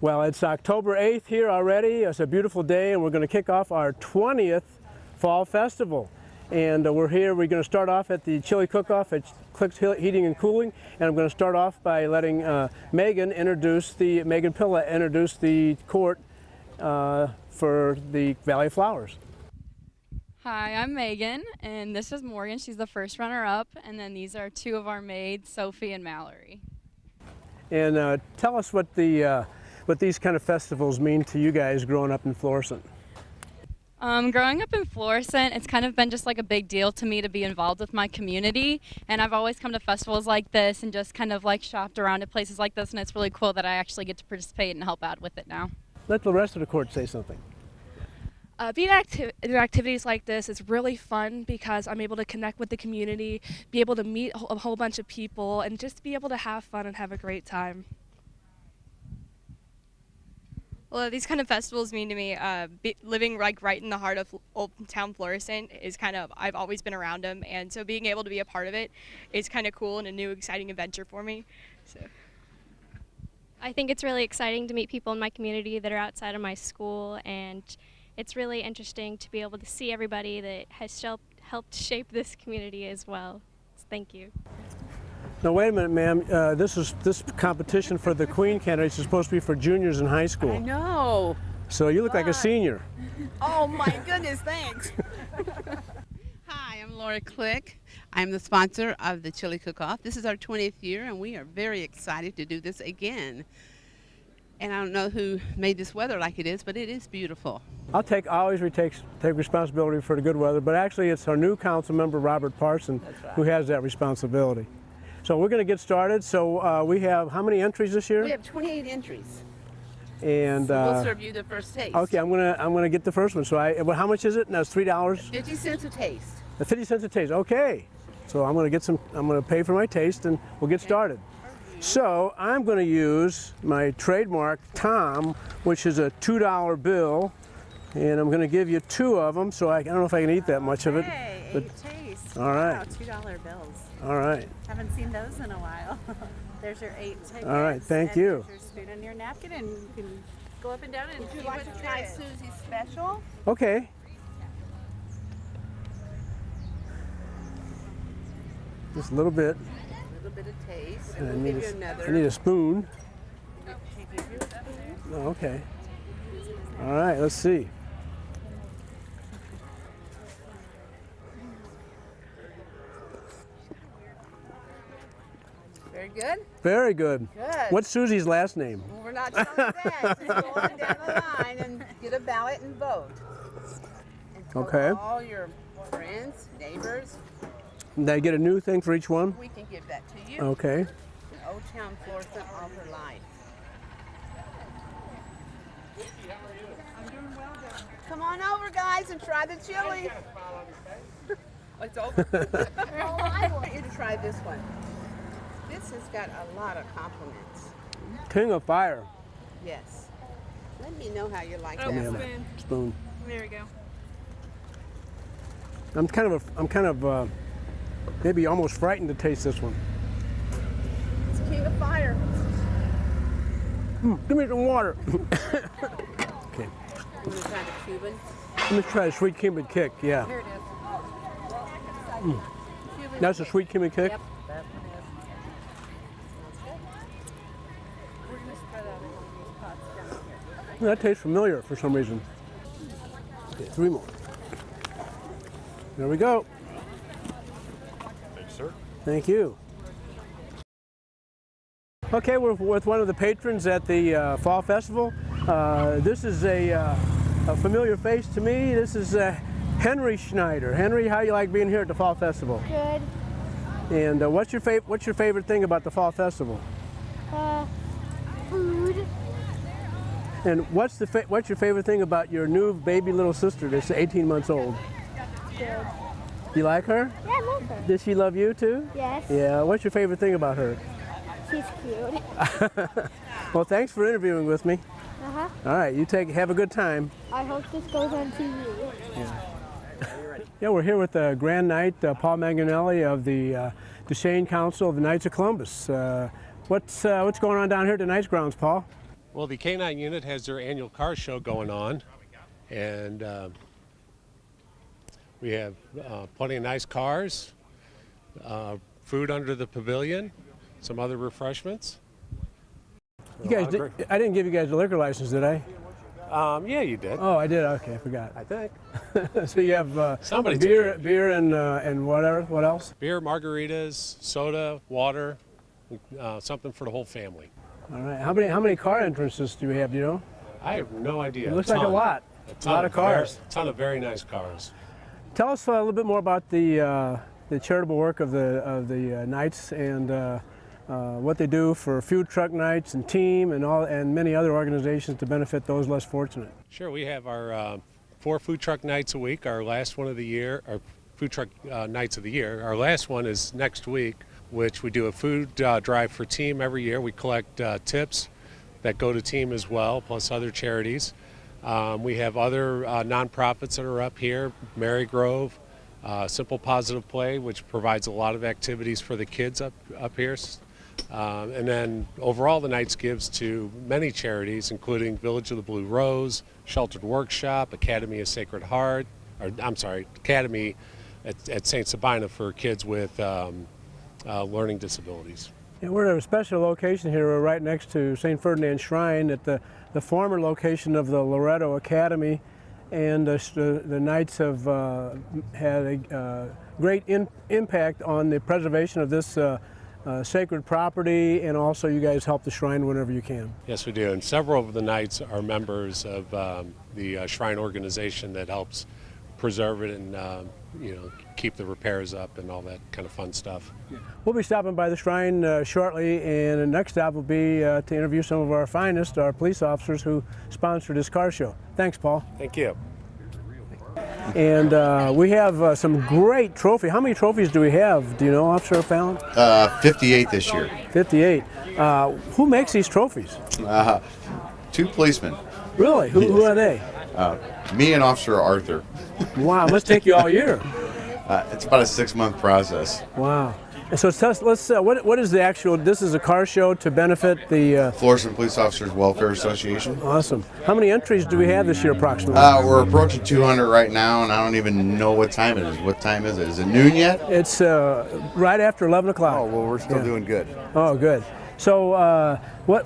Well, it's October 8th here already. It's a beautiful day, and we're going to kick off our 20th Fall Festival. And we're here. We're going to start off at the chili cook-off at Click's Heating and Cooling, and I'm going to start off by letting Megan Pilla introduce the court for the Valley of Flowers. Hi, I'm Megan, and this is Morgan. She's the first runner-up, and then these are two of our maids, Sophie and Mallory. And tell us what these kind of festivals mean to you guys growing up in Florissant. Growing up in Florissant, it's kind of been just like a big deal to me to be involved with my community, and I've always come to festivals like this and just kind of like shopped around at places like this, and it's really cool that I actually get to participate and help out with it now. Let the rest of the court say something. Being in activities like this is really fun because I'm able to connect with the community, be able to meet a whole bunch of people, and just be able to have fun and have a great time. Well, these kind of festivals mean to me, living like right in the heart of Old Town Florissant is kind of, I've always been around them, and so being able to be a part of it is kind of cool and a new exciting adventure for me. So, I think it's really exciting to meet people in my community that are outside of my school, and it's really interesting to be able to see everybody that has helped shape this community as well. So thank you. Now wait a minute, ma'am. This competition for the Queen candidates is supposed to be for juniors in high school. I know. So you look like a senior. Oh my goodness, thanks. Hi, I'm Laura Click. I'm the sponsor of the Chili Cook-Off. This is our 20th year, and we are very excited to do this again. And I don't know who made this weather like it is, but it is beautiful. I always take responsibility for the good weather, but actually it's our new council member, Robert Parson, who has that responsibility. So we're going to get started. So we have how many entries this year? We have 28 entries. And we'll serve you the first taste. Okay, I'm gonna get the first one. So how much is it? Now it's $3. 50 cents a taste. 50 cents a taste. Okay. So I'm gonna pay for my taste, and we'll get started. So I'm going to use my trademark Tom, which is a $2 bill, and I'm going to give you two of them. So I don't know if I can eat that much of it. Hey, but, 8 tastes. All right. Wow, $2 bills. All right. Haven't seen those in a while. There's your 8 tickets. All right, thank you. There's your spoon and your napkin, and you can go up and down and Would you like to try Susie's special? Okay. Just a little bit. A little bit of taste. And And we'll give you another. I need a spoon. She gives you a spoon. Oh, okay. All right, let's see. Very good? Very good. Good. What's Susie's last name? Well, we're not telling you that. Just go on down the line and get a ballot and vote. And tell Okay. all your friends, neighbors. Did I get a new thing for each one? We can give that to you. Okay. An Old Town Florissant all her life. Come on over, guys, and try the chili. It's over. I want you to try this one. This has got a lot of compliments. King of Fire. Yes. Let me know how you like Oh, that. spoon. Spoon. There we go. I'm kind of maybe almost frightened to taste this one. It's King of Fire. Give me some water. Okay. You want to try the Cuban? Let me try the sweet Cuban kick. Yeah. Here it is. Cuban That's a sweet Cuban kick. Yep, that one is. We're going to spread out one of these pots down here. That tastes familiar for some reason. Okay, 3 more. There we go. Thanks, sir. Thank you. Okay, we're with one of the patrons at the Fall Festival. This is a familiar face to me. This is Henry Schneider. Henry, how you like being here at the Fall Festival? Good. And what's your favorite thing about the Fall Festival? Food. And what's your favorite thing about your new baby little sister that's 18 months old? Good. You like her? Yeah, I love her. Does she love you too? Yes. Yeah. What's your favorite thing about her? She's cute. Well, thanks for interviewing with me. Uh-huh. All right, have a good time. I hope this goes on TV. Yeah, we're here with the Grand Knight, Paul Manganelli of the Duchesne Council of the Knights of Columbus. What's going on down here at the Knights grounds, Paul? Well, the K-9 unit has their annual car show going on, and we have plenty of nice cars, food under the pavilion, some other refreshments. You guys, I didn't give you guys a liquor license, did I? Yeah, you did. Oh, I did. Okay, I forgot. I think. So you have Somebody beer and whatever. What else? Beer, margaritas, soda, water, something for the whole family. All right. How many car entrances do we have? Do you know? I have no idea. It looks like a lot. A lot of cars. A ton of very nice cars. Tell us a little bit more about the charitable work of the Knights and what they do for food truck nights and team and many other organizations to benefit those less fortunate. Sure, we have our 4 food truck nights a week. Our last one of the year, our food truck nights of the year. Our last one is next week, which we do a food drive for team every year. We collect tips that go to team as well, plus other charities. We have other nonprofits that are up here, Mary Grove, Simple Positive Play, which provides a lot of activities for the kids up here. And then overall the Knights gives to many charities, including Village of the Blue Rose, Sheltered Workshop, Academy of Sacred Heart, Academy at St. Sabina for kids with learning disabilities. Yeah, we're at a special location here. We're right next to St. Ferdinand Shrine at the former location of the Loretto Academy, and the Knights have had a great impact on the preservation of this sacred property, and also you guys help the shrine whenever you can. Yes, we do, and several of the Knights are members of the Shrine organization that helps preserve it and keep the repairs up and all that kind of fun stuff. We'll be stopping by the shrine shortly, and the next stop will be to interview some of our finest, our police officers who sponsored this car show. Thanks, Paul. Thank you. And we have some great trophies. How many trophies do we have? Do you know, Officer Fallon? 58 this year. 58. Who makes these trophies? 2 policemen. Really? Who are they? Me and Officer Arthur. Wow, it must take you all year. It's about a 6-month process. Wow. And so let's what is the actual, this is a car show to benefit the Florissant Police Officers Welfare Association. Awesome. How many entries do we have this year approximately? We're approaching 200 right now, and I don't even know what time it is. What time is it? Is it noon yet? It's right after 11 o'clock. Oh, well, we're still doing good. Oh, good. So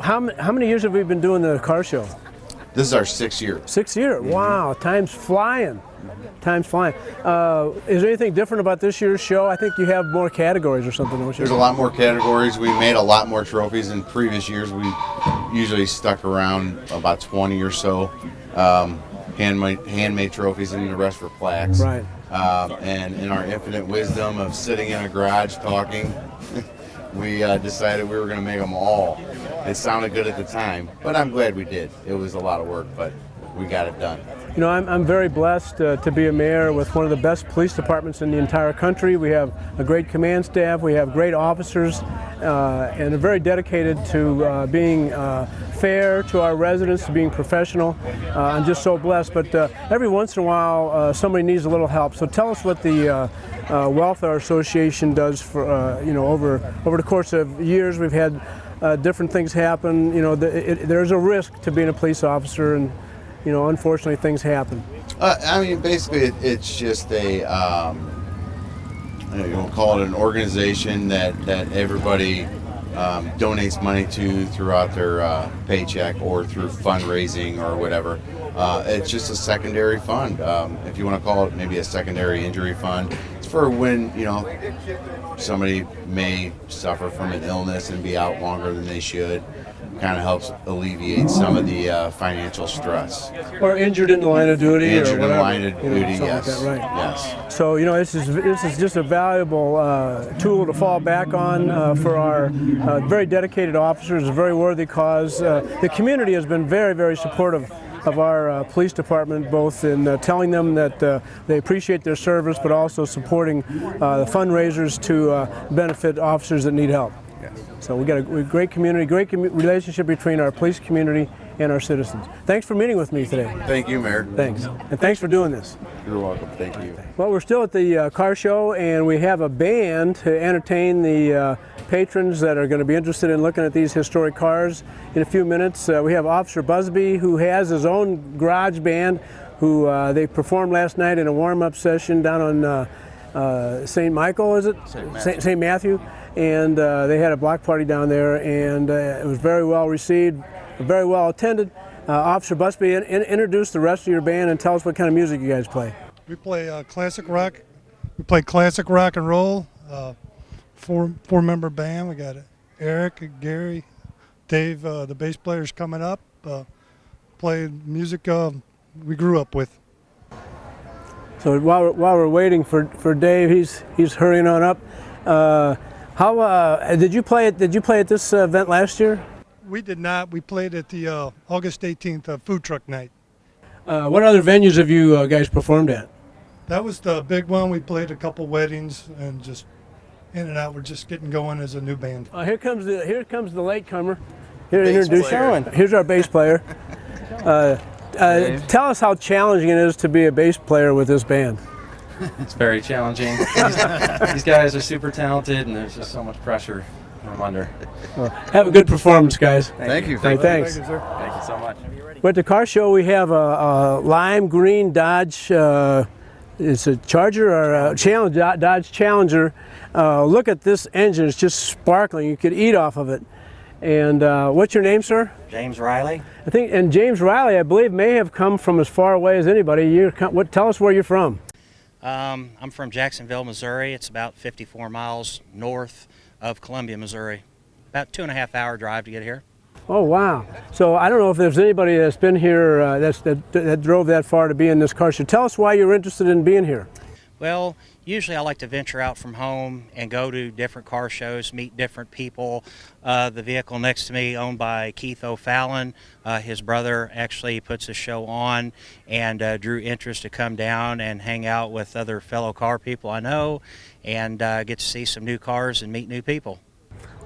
how many years have we been doing the car show? This is our 6th year. 6th year? Mm-hmm. Wow, time's flying. Time's flying. Is there anything different about this year's show? I think you have more categories or something, don't you? There's a lot more categories. We made a lot more trophies in previous years. We usually stuck around about 20 or so handmade trophies, and the rest were plaques. Right. And in our infinite wisdom of sitting in a garage talking, we decided we were going to make them all. It sounded good at the time, but I'm glad we did. It was a lot of work, but we got it done. You know, I'm very blessed to be a mayor with one of the best police departments in the entire country. We have a great command staff, we have great officers, and are very dedicated to being fair to our residents, to being professional. I'm just so blessed, but every once in a while somebody needs a little help. So tell us what the Welfare Association does for, over the course of years. We've had different things happen. You know, there's a risk to being a police officer, and unfortunately things happen. I mean, basically it's just a, you'll call it an organization that everybody donates money to throughout their paycheck or through fundraising or whatever. It's just a secondary fund. If you want to call it maybe a secondary injury fund, it's for when, somebody may suffer from an illness and be out longer than they should. Kind of helps alleviate some of the financial stress. Or injured in the line of duty. Injured or in the line of duty, yes. Like that, right. Yes. So, this is just a valuable tool to fall back on for our very dedicated officers, a very worthy cause. The community has been very, very supportive of our police department, both in telling them that they appreciate their service, but also supporting the fundraisers to benefit officers that need help. So we got a great community, great relationship between our police community and our citizens. Thanks for meeting with me today. Thank you, Mayor. Thanks. And thanks for doing this. You're welcome. Thank you. Well, we're still at the car show, and we have a band to entertain the patrons that are going to be interested in looking at these historic cars. In a few minutes, we have Officer Busby, who has his own garage band, who they performed last night in a warm-up session down on St. Michael, is it? St. Matthew. And they had a block party down there, and it was very well received, very well attended. Officer Busby, introduce the rest of your band and tell us what kind of music you guys play. We play classic rock. We play classic rock and roll. Four-member band. We got Eric, Gary, Dave, the bass player's coming up. Play music we grew up with. So while we're waiting for Dave, he's hurrying on up. Did you play at this event last year? We did not. We played at the August 18th food truck night. What other venues have you guys performed at? That was the big one. We played a couple weddings and just in and out. We're just getting going as a new band. Here comes the latecomer. Here to introduce you. Here's our bass player. Tell us how challenging it is to be a bass player with this band. It's very challenging. These guys are super talented, and there's just so much pressure from under. Well, have a good performance, guys. Thank you. Thanks. Thank you, sir. Thank you so much. At the car show, we have a lime green Dodge. It's a Charger or a Dodge Challenger. Look at this engine; it's just sparkling. You could eat off of it. And what's your name, sir? James Riley. I think, and James Riley, I believe, may have come from as far away as anybody. Tell us where you're from. I'm from Jacksonville, Missouri. It's about 54 miles north of Columbia, Missouri. About 2.5 hour drive to get here. Oh, wow. So I don't know if there's anybody that's been here that drove that far to be in this car show. Tell us why you're interested in being here. Well, usually I like to venture out from home and go to different car shows, meet different people. The vehicle next to me, owned by Keith O'Fallon, his brother actually puts a show on and drew interest to come down and hang out with other fellow car people I know and get to see some new cars and meet new people.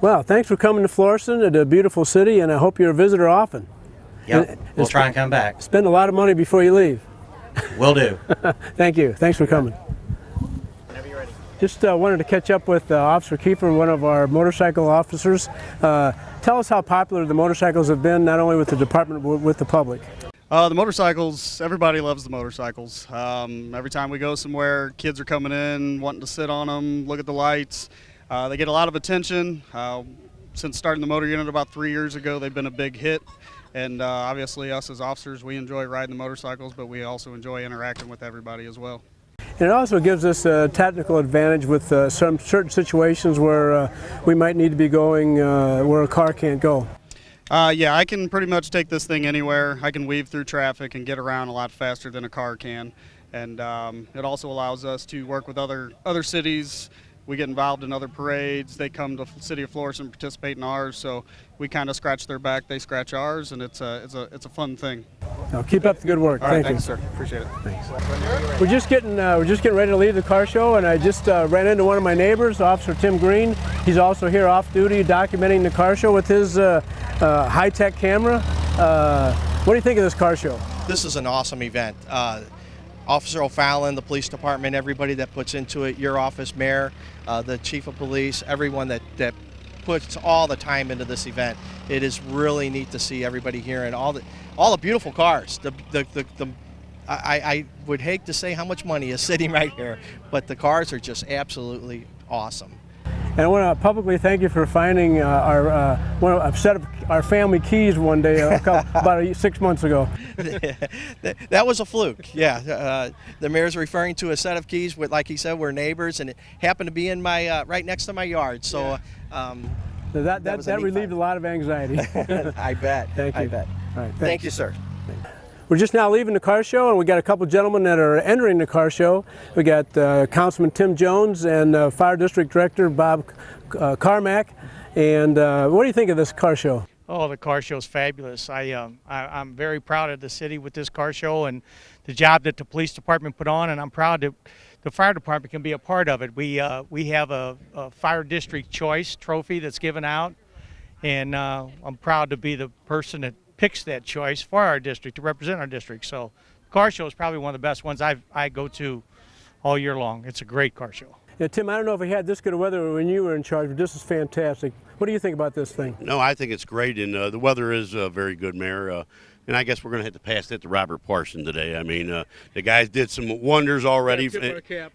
Well, thanks for coming to Florissant. It's a beautiful city, and I hope you're a visitor often. Yep, we'll try and come back. Spend a lot of money before you leave. Will do. Thank you. Thanks for coming. Just wanted to catch up with Officer Kiefer, one of our motorcycle officers. Tell us how popular the motorcycles have been, not only with the department, but with the public. The motorcycles, everybody loves the motorcycles. Every time we go somewhere, kids are coming in, wanting to sit on them, look at the lights. They get a lot of attention. Since starting the motor unit about 3 years ago, they've been a big hit. And obviously us as officers, we enjoy riding the motorcycles, but we also enjoy interacting with everybody as well. And it also gives us a technical advantage with some certain situations where we might need to be going where a car can't go. Yeah, I can pretty much take this thing anywhere. I can weave through traffic and get around a lot faster than a car can. And it also allows us to work with other cities. We get involved in other parades. They come to the city of Florissant and participate in ours. So we kind of scratch their back, they scratch ours, and it's a fun thing. Now keep up the good work. All right, Thank you, sir. Appreciate it. Thanks. We're just getting ready to leave the car show, and I just ran into one of my neighbors, Officer Tim Green. He's also here off duty documenting the car show with his high-tech camera. What do you think of this car show? This is an awesome event. Officer O'Fallon, the police department, everybody that puts into it, your office, mayor, the chief of police, everyone that puts all the time into this event. It is really neat to see everybody here and all the beautiful cars. I would hate to say how much money is sitting right here, but the cars are just absolutely awesome. And I want to publicly thank you for finding a set of our family keys one day about 6 months ago. That was a fluke. Yeah, the mayor's referring to a set of keys with, like he said, we're neighbors, and it happened to be in my right next to my yard. So that relieved a lot of anxiety. I bet. Thank you. I bet. All right, thank you, sir. We're just now leaving the car show, and we got a couple gentlemen that are entering the car show. We got Councilman Tim Jones and Fire District Director Bob Carmack. And what do you think of this car show? Oh, the car show is fabulous. I'm very proud of the city with this car show and the job that the police department put on, and I'm proud that the fire department can be a part of it. We have a Fire District Choice trophy that's given out, and I'm proud to be the person that picks that choice for our district to represent our district. So the car show is probably one of the best ones I go to all year long. It's a great car show. Yeah, Tim, I don't know if we had this good of weather when you were in charge, but this is fantastic. What do you think about this thing? No, I think it's great, and the weather is very good, Mayor. And I guess we're going to have to pass that to Robert Parson today. I mean, the guys did some wonders already.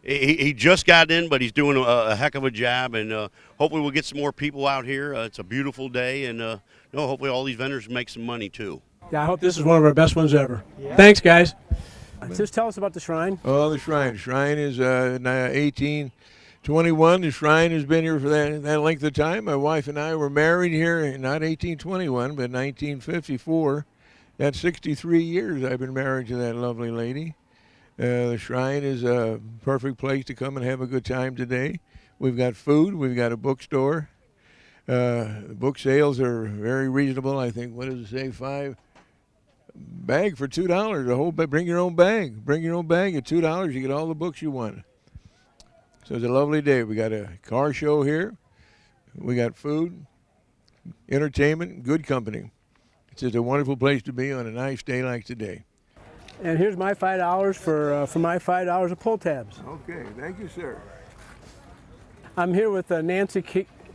He just got in, but he's doing a heck of a job, and hopefully we'll get some more people out here. It's a beautiful day, and hopefully all these vendors make some money, too. Yeah, I hope this is one of our best ones ever. Yeah. Thanks, guys. Just tell us about the shrine. Oh, the shrine. The shrine is 1821. The shrine has been here for that length of time. My wife and I were married here, not 1821, but 1954. That's 63 years I've been married to that lovely lady. The shrine is a perfect place to come and have a good time today. We've got food. We've got a bookstore. The book sales are very reasonable. I think, what does it say, $5 bag for $2. A whole bring your own bag. Bring your own bag at $2. You get all the books you want. So it's a lovely day. We got a car show here. We got food, entertainment, good company. It's just a wonderful place to be on a nice day like today. And here's my $5 for my $5 of pull tabs. Okay, thank you, sir. I'm here with Nancy.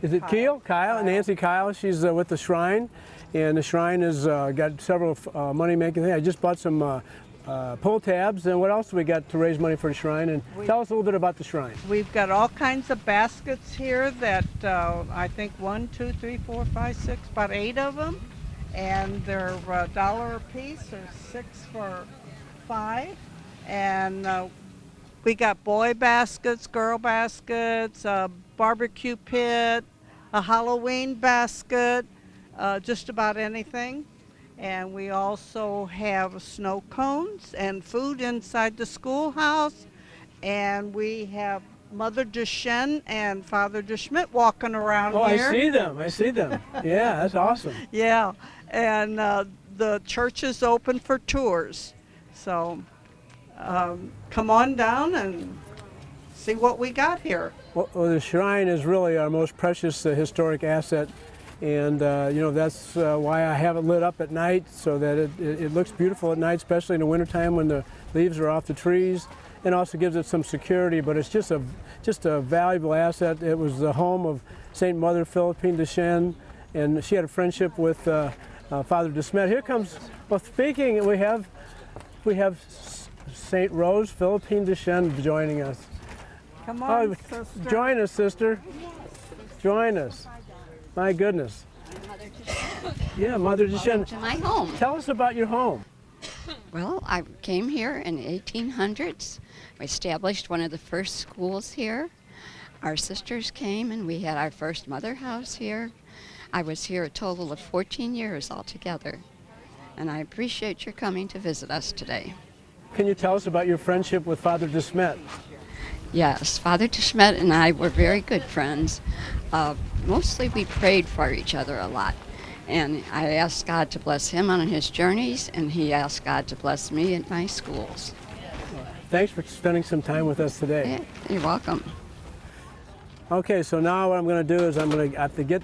Is it Kyle? Nancy Kyle. She's with the Shrine, and the Shrine has got several money-making things. I just bought some pull tabs, and what else do we got to raise money for the Shrine? And tell us a little bit about the Shrine. We've got all kinds of baskets here that I think 1, 2, 3, 4, 5, 6, about 8 of them. And they're $1 a piece, or 6 for $5. And we got boy baskets, girl baskets, a barbecue pit, a Halloween basket, just about anything. And we also have snow cones and food inside the schoolhouse. And we have Mother Deschen and Father DeSchmidt walking around here. I see them. I see them. Yeah, that's awesome. Yeah, and the church is open for tours. So come on down and see what we got here. Well, the Shrine is really our most precious historic asset. And that's why I have it lit up at night, so that it looks beautiful at night, especially in the wintertime when the leaves are off the trees. And also gives it some security, but it's just a valuable asset. It was the home of St. Mother Philippine Deschen, and she had a friendship with Father DeSmet. Here comes, well, speaking, we have St. Rose Philippine Deschen joining us. Come on, sister. Join us, sister. Join us. My goodness. Yeah, Mother Deschen. To my home. Tell us about your home. Well, I came here in the 1800s. We established one of the first schools here. Our sisters came and we had our first mother house here. I was here a total of 14 years altogether. And I appreciate your coming to visit us today. Can you tell us about your friendship with Father DeSmet? Yes, Father DeSmet and I were very good friends. Mostly we prayed for each other a lot. And I asked God to bless him on his journeys, and he asked God to bless me at my schools. Thanks for spending some time with us today. Yeah, you're welcome. Okay, so now what I'm going to do is I'm going to have to get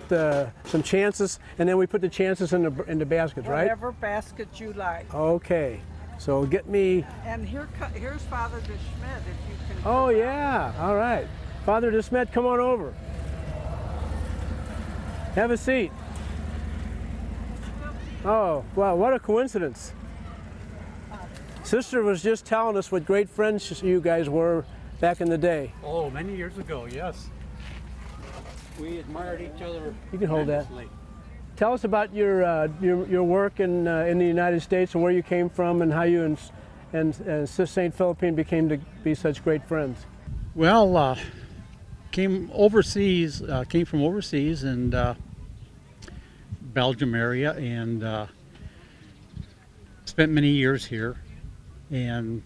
some chances, and then we put the chances in the baskets, right? Whatever basket you like. Okay, so get me... And here's Father DeSchmidt, if you can... Oh, yeah, all right. Father DeSmet, come on over. Have a seat. Oh, wow, what a coincidence. Sister was just telling us what great friends you guys were back in the day. Oh, many years ago, yes. We admired each other. You can hold that. Tell us about your work in the United States and where you came from and how you and St. Philippine came to be such great friends. Well, came from overseas and Belgium area, and spent many years here and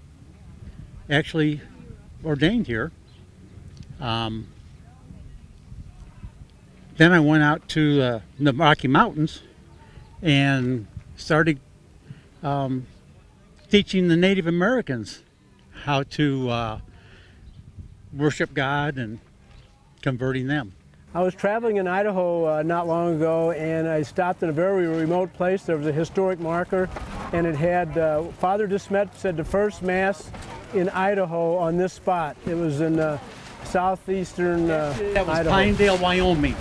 actually ordained here. Then I went out to the Rocky Mountains and started teaching the Native Americans how to worship God and converting them. I was traveling in Idaho not long ago, and I stopped in a very remote place. There was a historic marker, and it had Father DeSmet said the first Mass in Idaho on this spot. It was in southeastern That was Idaho. Pinedale, Wyoming.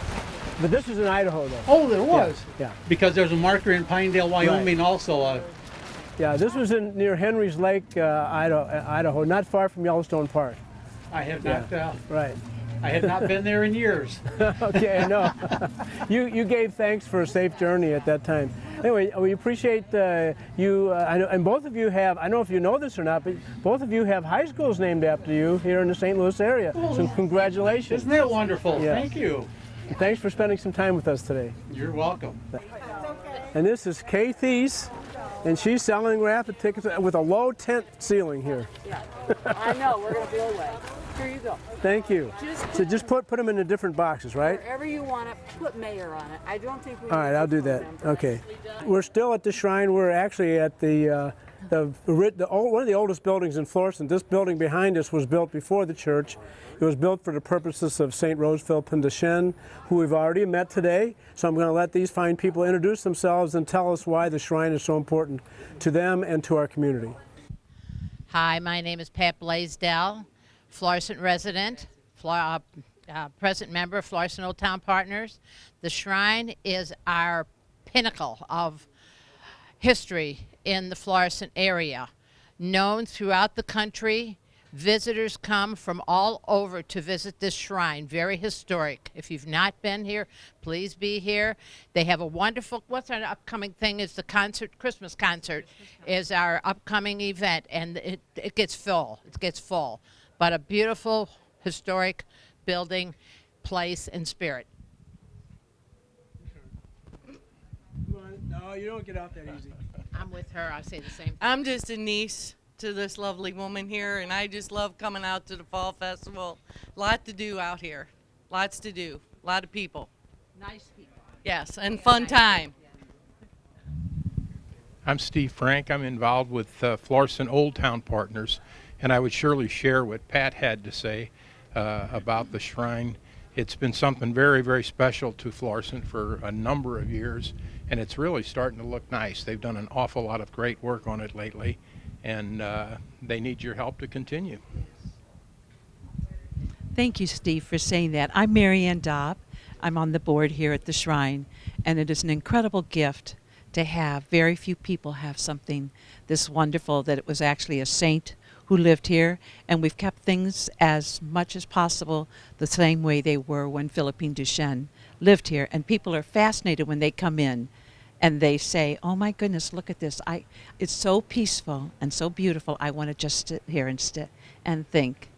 But this was in Idaho, though. Oh, there was? Yeah. Because there's a marker in Pinedale, Wyoming also. Yeah, this was near Henry's Lake, Idaho, not far from Yellowstone Park. I have not. Right. I have not been there in years. Okay, I know. you gave thanks for a safe journey at that time. Anyway, we appreciate you, I know, and both of you have, I don't know if you know this or not, but both of you have high schools named after you here in the St. Louis area. So congratulations. Isn't that wonderful? Yeah. Thank you. And thanks for spending some time with us today. You're welcome. And this is Kay Thies, and she's selling rapid tickets with a low tent ceiling here. Yeah, I know, we're going to be away. Here you go. Thank you. So just put them into different boxes, right? Wherever you want it, put mayor on it. I don't think we All right, I'll do that. Okay. We're still at the shrine. We're actually at one of the oldest buildings in Florissant. This building behind us was built before the church. It was built for the purposes of St. Rose Philippine de Chen, who we've already met today. So I'm going to let these fine people introduce themselves and tell us why the shrine is so important to them and to our community. Hi, my name is Pat Blaisdell, Florissant resident, present member of Florissant Old Town Partners. The shrine is our pinnacle of history in the Florissant area, known throughout the country. Visitors come from all over to visit this shrine. Very historic. If you've not been here, please be here. They have a wonderful, what's our upcoming thing is the concert, Christmas concert is our upcoming event, and it gets full. It gets full. But a beautiful, historic building, place, and spirit. No, you don't get out that easy. I'm with her. I say the same thing. I'm just a niece to this lovely woman here, and I just love coming out to the Fall Festival. Lot to do out here. Lots to do. A lot of people. Nice people. Yes, and fun time. I'm Steve Frank. I'm involved with Florissant Old Town Partners, and I would surely share what Pat had to say about the shrine. It's been something very, very special to Florissant for a number of years, and it's really starting to look nice. They've done an awful lot of great work on it lately, and they need your help to continue. Thank you, Steve, for saying that. I'm Marianne Dobb. I'm on the board here at the Shrine, and it is an incredible gift to have. Very few people have something this wonderful, that it was actually a saint who lived here, and we've kept things as much as possible the same way they were when Philippine Duchesne lived here. And people are fascinated when they come in and they say, oh my goodness, look at this. It's so peaceful and so beautiful. I want to just sit here and think.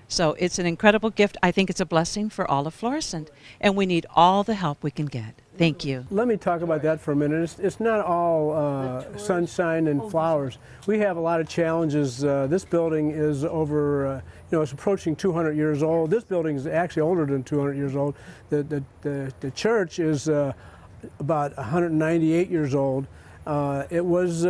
So it's an incredible gift. I think it's a blessing for all of Florissant, and we need all the help we can get. Thank you. Let me talk about that for a minute. It's not all sunshine and flowers. We have a lot of challenges. This building is over, it's approaching 200 years old. This building is actually older than 200 years old. The church is about 198 years old. It was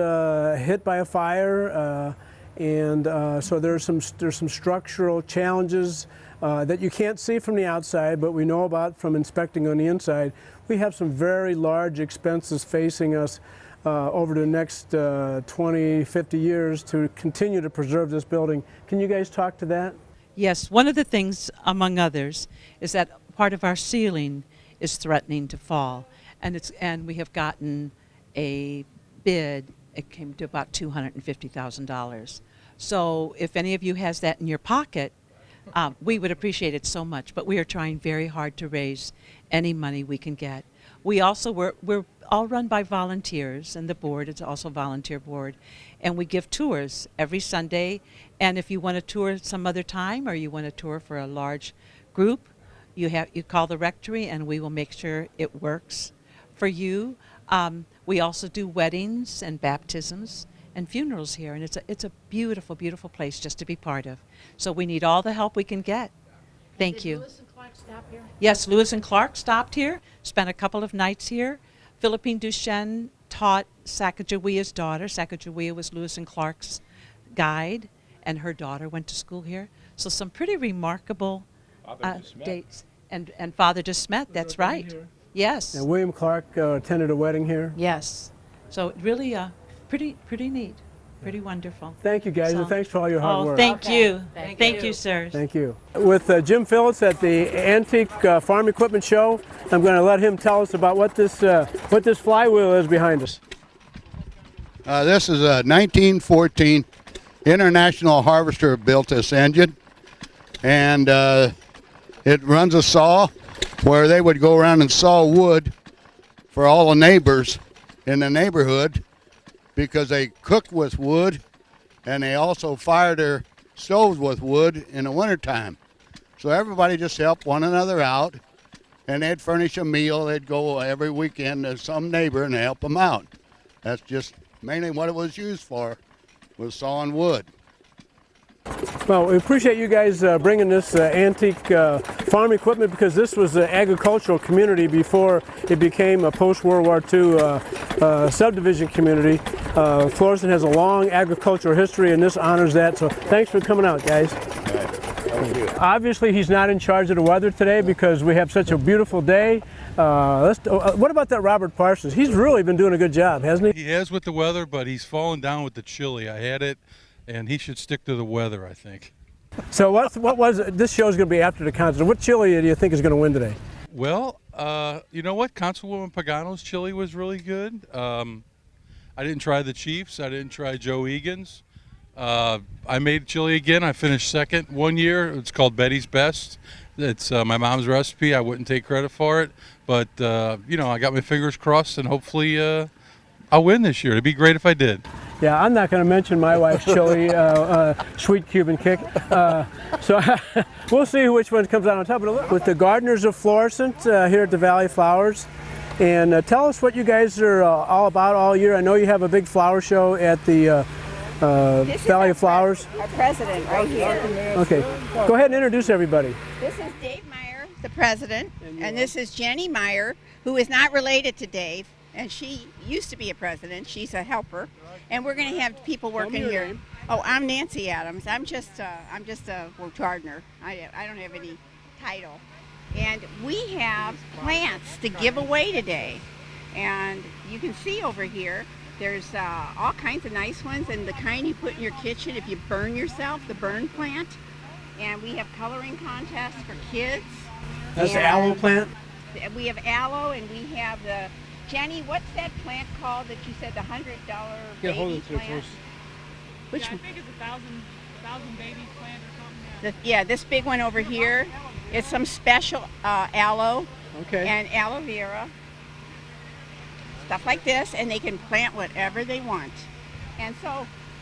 hit by a fire, and so there's some structural challenges that you can't see from the outside, but we know about from inspecting on the inside. We have some very large expenses facing us over the next 20, 50 years to continue to preserve this building. Can you guys talk to that? Yes, one of the things, among others, is that part of our ceiling is threatening to fall, and we have gotten a bid. It came to about $250,000. So if any of you has that in your pocket, we would appreciate it so much. But we are trying very hard to raise any money we can get. We also we're all run by volunteers, and the board is also a volunteer board, and we give tours every Sunday. And if you want to tour some other time, or you want to tour for a large group, you call the rectory, and we will make sure it works for you. We also do weddings and baptisms and funerals here, and it's a beautiful, beautiful place just to be part of. So we need all the help we can get. Thank you. Lewis and Clark stop here? Yes, Lewis and Clark stopped here, spent a couple of nights here. Philippine Duchesne taught Sacagawea's daughter. Sacagawea was Lewis and Clark's guide, and her daughter went to school here. So some pretty remarkable dates. and Father just met. That's right. Yes. And William Clark attended a wedding here. Yes. So really, pretty neat, pretty wonderful. Thank you, guys, and thanks for all your hard work. Thank you. Thank you, sir. Thank you. With Jim Phillips at the Antique Farm Equipment Show, I'm going to let him tell us about what this flywheel is behind us. This is a 1914 International Harvester built this engine, and it runs a saw where they would go around and saw wood for all the neighbors in the neighborhood because they cooked with wood and they also fired their stoves with wood in the wintertime. So everybody just helped one another out, and they'd furnish a meal. They'd go every weekend to some neighbor and help them out. That's just mainly what it was used for, was sawing wood. Well, we appreciate you guys bringing this antique farm equipment, because this was an agricultural community before it became a post-World War II subdivision community. Florissant has a long agricultural history, and this honors that. So thanks for coming out, guys. Obviously, he's not in charge of the weather today because we have such a beautiful day. What about that Robert Parsons? He's really been doing a good job, hasn't he? He has with the weather, but he's fallen down with the chili. I had it, and he should stick to the weather, I think. So what was it? This show is going to be after the concert. What chili do you think is going to win today? Well, you know what? Councilwoman Pagano's chili was really good. I didn't try the Chiefs. I didn't try Joe Egan's. I made chili again. I finished second one year. It's called Betty's Best. It's my mom's recipe. I wouldn't take credit for it, but you know, I got my fingers crossed, and hopefully I'll win this year. It'd be great if I did. Yeah, I'm not going to mention my wife's chili, sweet Cuban kick. So we'll see which one comes out on top. But with the gardeners of Florissant here at the Valley Flowers, and tell us what you guys are all about all year. I know you have a big flower show at the Valley of Flowers. Our president right here. Okay, go ahead and introduce everybody. This is Dave Meyer, the president, and this is Jenny Meyer, who is not related to Dave, and she used to be a president. She's a helper, and we're going to have people working here. Oh, I'm Nancy Adams. I'm just a gardener. I don't have any title, and we have plants to give away today, and you can see over here. There's all kinds of nice ones, and the kind you put in your kitchen if you burn yourself, the burn plant. And we have coloring contests for kids. That's the aloe plant? We have aloe, and we have the, Jenny, what's that plant called that you said, the $100 baby plant? Which one? I think it's a thousand baby plant or something. Yeah, this big one over here is some special aloe and aloe vera. Stuff like this, and they can plant whatever they want.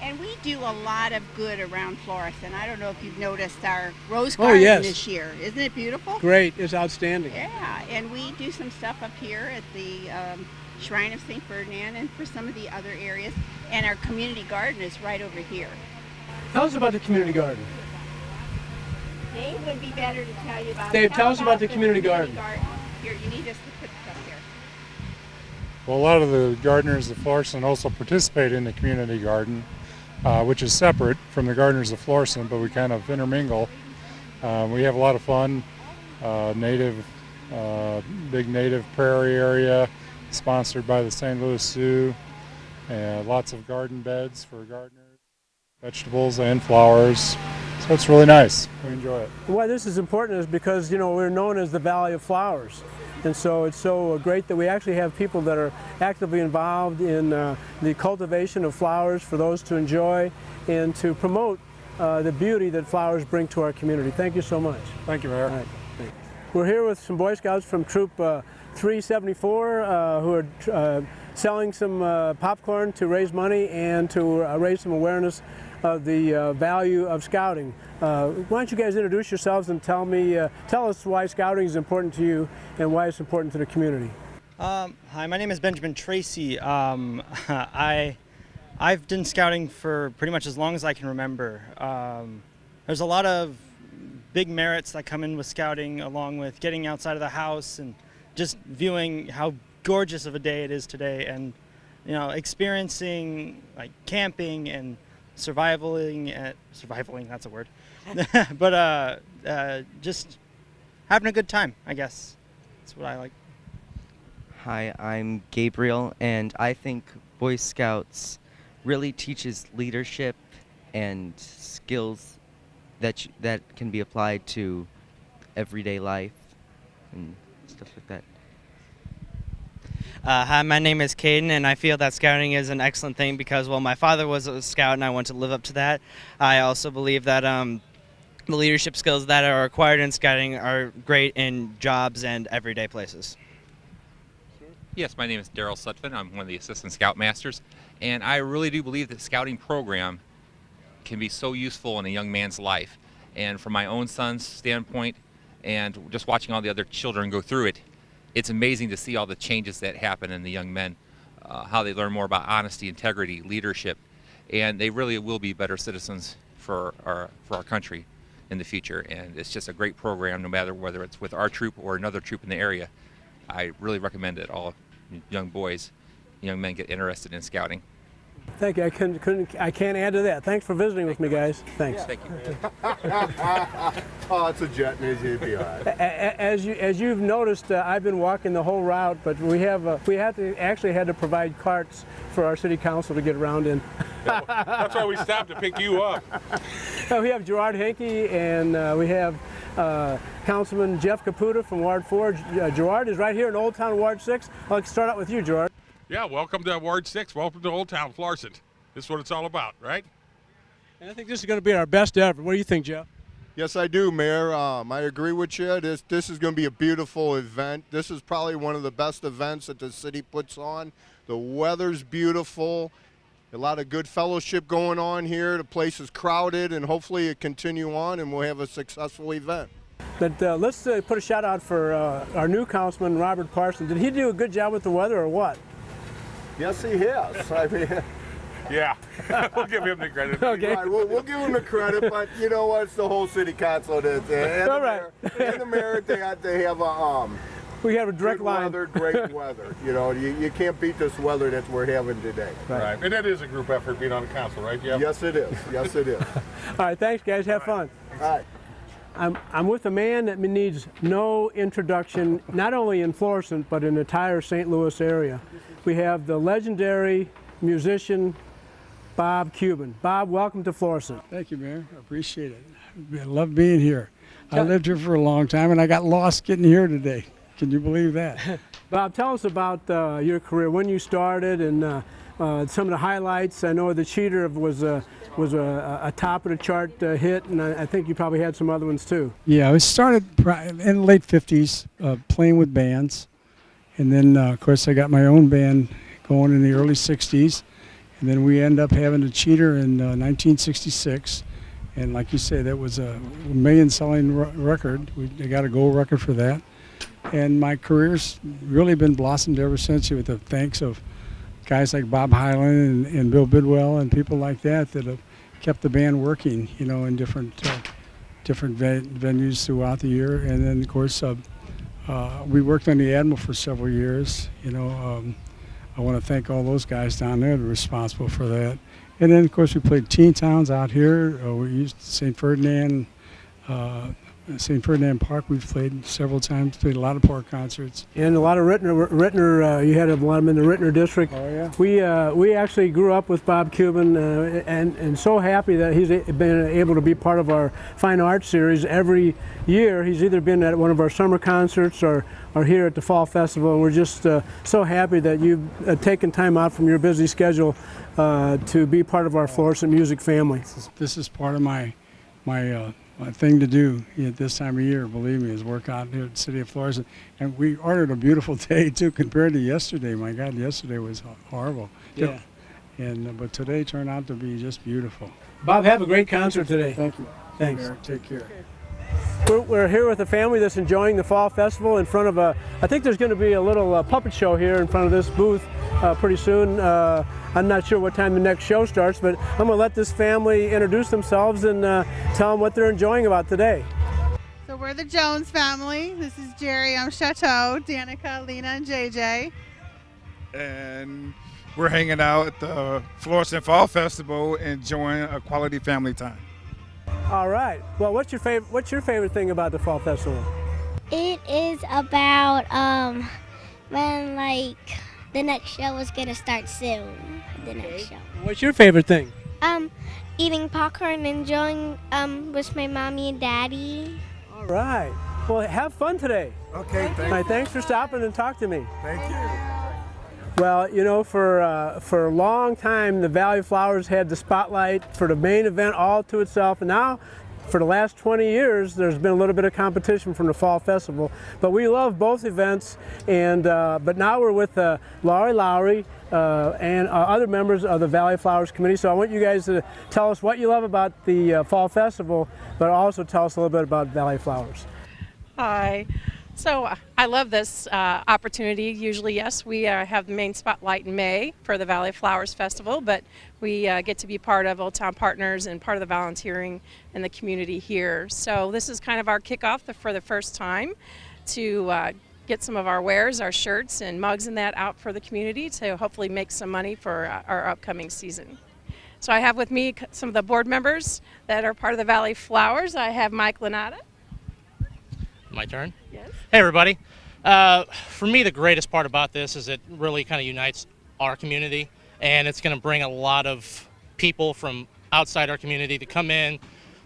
And we do a lot of good around Florissant. I don't know if you've noticed our rose garden this year. Isn't it beautiful? Great, it's outstanding. Yeah, and we do some stuff up here at the Shrine of St. Ferdinand and for some of the other areas. And our community garden is right over here. Tell us about the community garden. Dave would be better to tell you about Dave, tell us about the community garden. Here, you need us to put stuff here. Well, a lot of the gardeners of Florissant also participate in the community garden, which is separate from the gardeners of Florissant, but we kind of intermingle. We have a lot of fun. Big native prairie area, sponsored by the St. Louis Zoo, and lots of garden beds for gardeners, vegetables and flowers. So it's really nice. We enjoy it. Why this is important is because, you know, we're known as the Valley of Flowers. And so it's so great that we actually have people that are actively involved in the cultivation of flowers for those to enjoy and to promote the beauty that flowers bring to our community. Thank you so much. Thank you, Mayor. All right. We're here with some Boy Scouts from Troop 374 who are selling some popcorn to raise money and to raise some awareness of the value of scouting. Why don't you guys introduce yourselves and tell us why scouting is important to you and why it's important to the community. Hi, my name is Benjamin Tracy. I've done scouting for pretty much as long as I can remember. There's a lot of big merits that come in with scouting, along with getting outside of the house and just viewing how gorgeous of a day it is today, and you know, experiencing like camping and survivaling, that's a word, but just having a good time, I guess. That's what I like. Hi, I'm Gabriel, and I think Boy Scouts really teaches leadership and skills that that can be applied to everyday life and stuff like that. Hi, my name is Caden, and I feel that scouting is an excellent thing because, well, my father was a scout, and I want to live up to that. I also believe that the leadership skills that are acquired in scouting are great in jobs and everyday places. Yes, my name is Daryl Sutphin. I'm one of the assistant scoutmasters, and I really do believe that scouting program can be so useful in a young man's life. And from my own son's standpoint, and just watching all the other children go through it, it's amazing to see all the changes that happen in the young men, how they learn more about honesty, integrity, leadership, and they really will be better citizens for our country in the future. And it's just a great program, no matter whether it's with our troop or another troop in the area. I really recommend that all young boys, young men get interested in scouting. Thank you. I can't add to that. Thanks for visiting with me, guys. Thanks. Thank you. Oh, it's a jet, and you'd be all right. As you've noticed, I've been walking the whole route, but we had to provide carts for our city council to get around in. That's why we stopped to pick you up. We have Gerard Henke, and we have Councilman Jeff Caputa from Ward 4. Gerard is right here in Old Town Ward 6. I'll start out with you, Gerard. Yeah, welcome to Ward 6. Welcome to Old Town Florissant. This is what it's all about, right? And I think this is going to be our best ever. What do you think, Jeff? Yes, I do, Mayor. I agree with you. This is going to be a beautiful event. This is probably one of the best events that the city puts on. The weather's beautiful. A lot of good fellowship going on here. The place is crowded, and hopefully it continue on, and we'll have a successful event. But let's put a shout out for our new councilman, Robert Parson. Did he do a good job with the weather or what? Yes, he has. I mean, yeah, we'll give him the credit. Okay. Right, we'll give him the credit, but you know what? It's the whole city council that's and all right. And the mayor, they have a we have a direct good line. Weather, great weather. You know, you can't beat this weather that we're having today. Right. And it is a group effort being on the council, right? Yeah. Yes, it is. Yes, it is. All right, thanks, guys. Have fun. All right. I'm with a man that needs no introduction, not only in Florissant, but in the entire St. Louis area. We have the legendary musician, Bob Cuban. Bob, welcome to Florissant. Thank you, Mayor. I appreciate it. I love being here. I lived here for a long time, and I got lost getting here today. Can you believe that? Bob, tell us about your career, when you started, and some of the highlights. I know The Cheater was a top of the chart hit, and I think you probably had some other ones too. Yeah, I started in the late 50s playing with bands, and then of course I got my own band going in the early 60s, and then we ended up having The Cheater in 1966, and like you say, that was a million-selling record. They got a gold record for that, and my career's really been blossomed ever since, with the thanks of guys like Bob Hyland and Bill Bidwell and people like that have kept the band working, you know, in different venues throughout the year. And then, of course, we worked on the Admiral for several years. You know, I want to thank all those guys down there that are responsible for that. And then, of course, we played Teen Towns out here. We used St. Ferdinand Park. We've played several times. Played a lot of park concerts. And a lot of Rittner. You had a lot of them in the Rittner district. Oh yeah. We actually grew up with Bob Cuban, and so happy that he's been able to be part of our fine arts series every year. He's either been at one of our summer concerts or here at the fall festival. And we're just so happy that you've taken time out from your busy schedule to be part of our Florissant music family. This is part of my thing to do at this time of year, believe me, is work out here at the city of Florissant. And we ordered a beautiful day too compared to yesterday. My God, yesterday was horrible. Yeah. And but today turned out to be just beautiful. Bob, have a great concert today. Thank you. Thanks. Take care. We're here with a family that's enjoying the fall festival in front of I think there's going to be a little puppet show here in front of this booth pretty soon. I'm not sure what time the next show starts, but I'm going to let this family introduce themselves and tell them what they're enjoying about today. So we're the Jones family. This is Jerry, I'm Chateau, Danica, Lena, and JJ. And we're hanging out at the Florissant Fall Festival, enjoying a quality family time. All right. Well, what's your favorite thing about the fall festival? It is about when like the next show is gonna start soon. The next show. What's your favorite thing? Eating popcorn, enjoying with my mommy and daddy. All right. Well, have fun today. Okay, All right, thanks for stopping and talking to me. Thank you. Well, you know, for a long time, the Valley of Flowers had the spotlight for the main event all to itself, and now, for the last 20 years, there's been a little bit of competition from the Fall Festival. But we love both events, and but now we're with Laurie Lowry and other members of the Valley of Flowers Committee. So I want you guys to tell us what you love about the Fall Festival, but also tell us a little bit about Valley of Flowers. Hi. So I love this opportunity. Usually, yes, we have the main spotlight in May for the Valley of Flowers Festival, but we get to be part of Old Town Partners and part of the volunteering in the community here. So this is kind of our kickoff for the first time to get some of our wares, our shirts and mugs and that out for the community to hopefully make some money for our upcoming season. So I have with me some of the board members that are part of the Valley of Flowers. I have Mike Lanata. My turn? Yes. Hey everybody. For me, the greatest part about this is it really kind of unites our community, and it's going to bring a lot of people from outside our community to come in,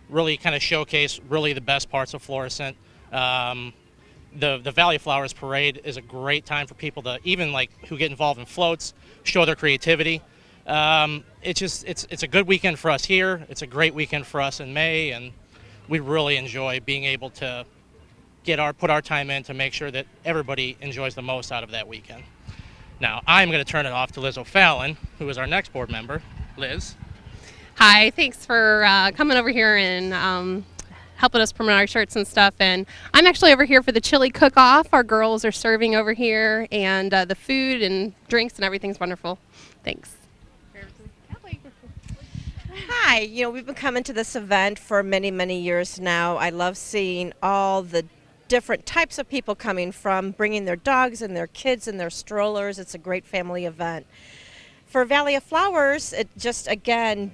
really kind of showcase really the best parts of Florissant. The Valley of Flowers Parade is a great time for people to, even like who get involved in floats, show their creativity. It's a good weekend for us here. It's a great weekend for us in May, and we really enjoy being able to put our time in to make sure that everybody enjoys the most out of that weekend. Now, I'm going to turn it off to Liz O'Fallon, who is our next board member. Liz. Hi, thanks for coming over here and helping us promote our shirts and stuff. And I'm actually over here for the chili cook-off. Our girls are serving over here, and the food and drinks and everything's wonderful. Thanks. Hi, you know, we've been coming to this event for many, many years now. I love seeing all the different types of people coming from, bringing their dogs and their kids and their strollers. It's a great family event. For Valley of Flowers, it just, again,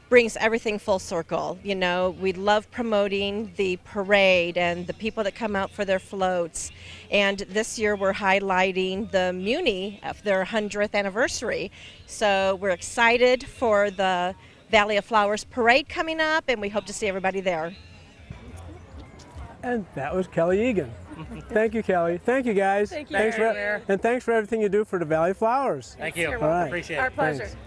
brings everything full circle. You know, we love promoting the parade and the people that come out for their floats. And this year we're highlighting the Muni of their 100th anniversary. So we're excited for the Valley of Flowers Parade coming up, and we hope to see everybody there. And that was Kelly Egan. Thank you, Kelly. Thank you, guys. Thank you. And thanks for everything you do for the Valley of Flowers. Thank you. All right. Appreciate it. Our pleasure. Thanks.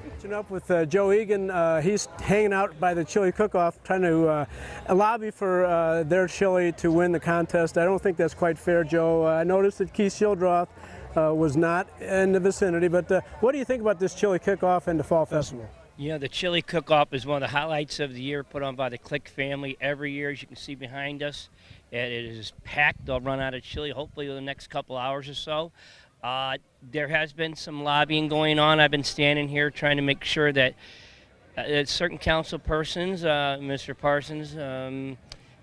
Catching up with Joe Egan. He's hanging out by the chili cook-off, trying to lobby for their chili to win the contest. I don't think that's quite fair, Joe. I noticed that Keith Shildroth was not in the vicinity, but what do you think about this chili cook-off and the Fall Festival? You know, the chili cook-off is one of the highlights of the year, put on by the Click family every year, as you can see behind us. It is packed. They'll run out of chili hopefully in the next couple hours or so. There has been some lobbying going on. I've been standing here trying to make sure that certain council persons, Mr. Parsons,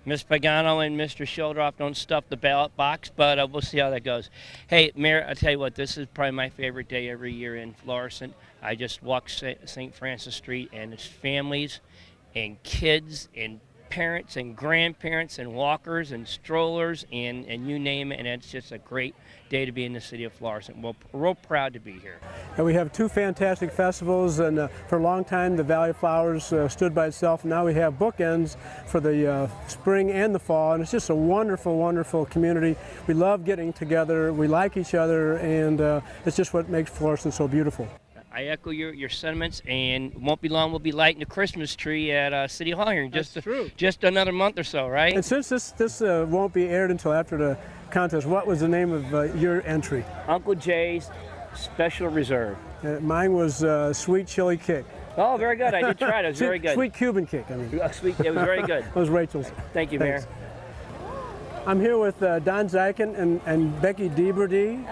Ms. Pagano and Mr. Shildroff don't stuff the ballot box, but we'll see how that goes. Hey, Mayor, I'll tell you what, this is probably my favorite day every year in Florissant. I just walk St. Francis Street, and it's families and kids and parents and grandparents and walkers and strollers and you name it, and it's just a great day to be in the city of Florissant. We're real proud to be here. And we have two fantastic festivals, and for a long time the Valley of Flowers stood by itself. Now we have bookends for the spring and the fall, and it's just a wonderful, wonderful community. We love getting together, we like each other, and it's just what makes Florissant so beautiful. I echo your sentiments, and it won't be long we'll be lighting the Christmas tree at City Hall here in just another month or so, right? And since this won't be aired until after the contest, what was the name of your entry? Uncle Jay's Special Reserve. Mine was Sweet Chili Kick. Oh, very good. I did try it. It was very good. Sweet Cuban Kick, I mean. Sweet, it was very good. That was Rachel's. Thank you, Thanks. Mayor. I'm here with Don Zyken and Becky Deberdy.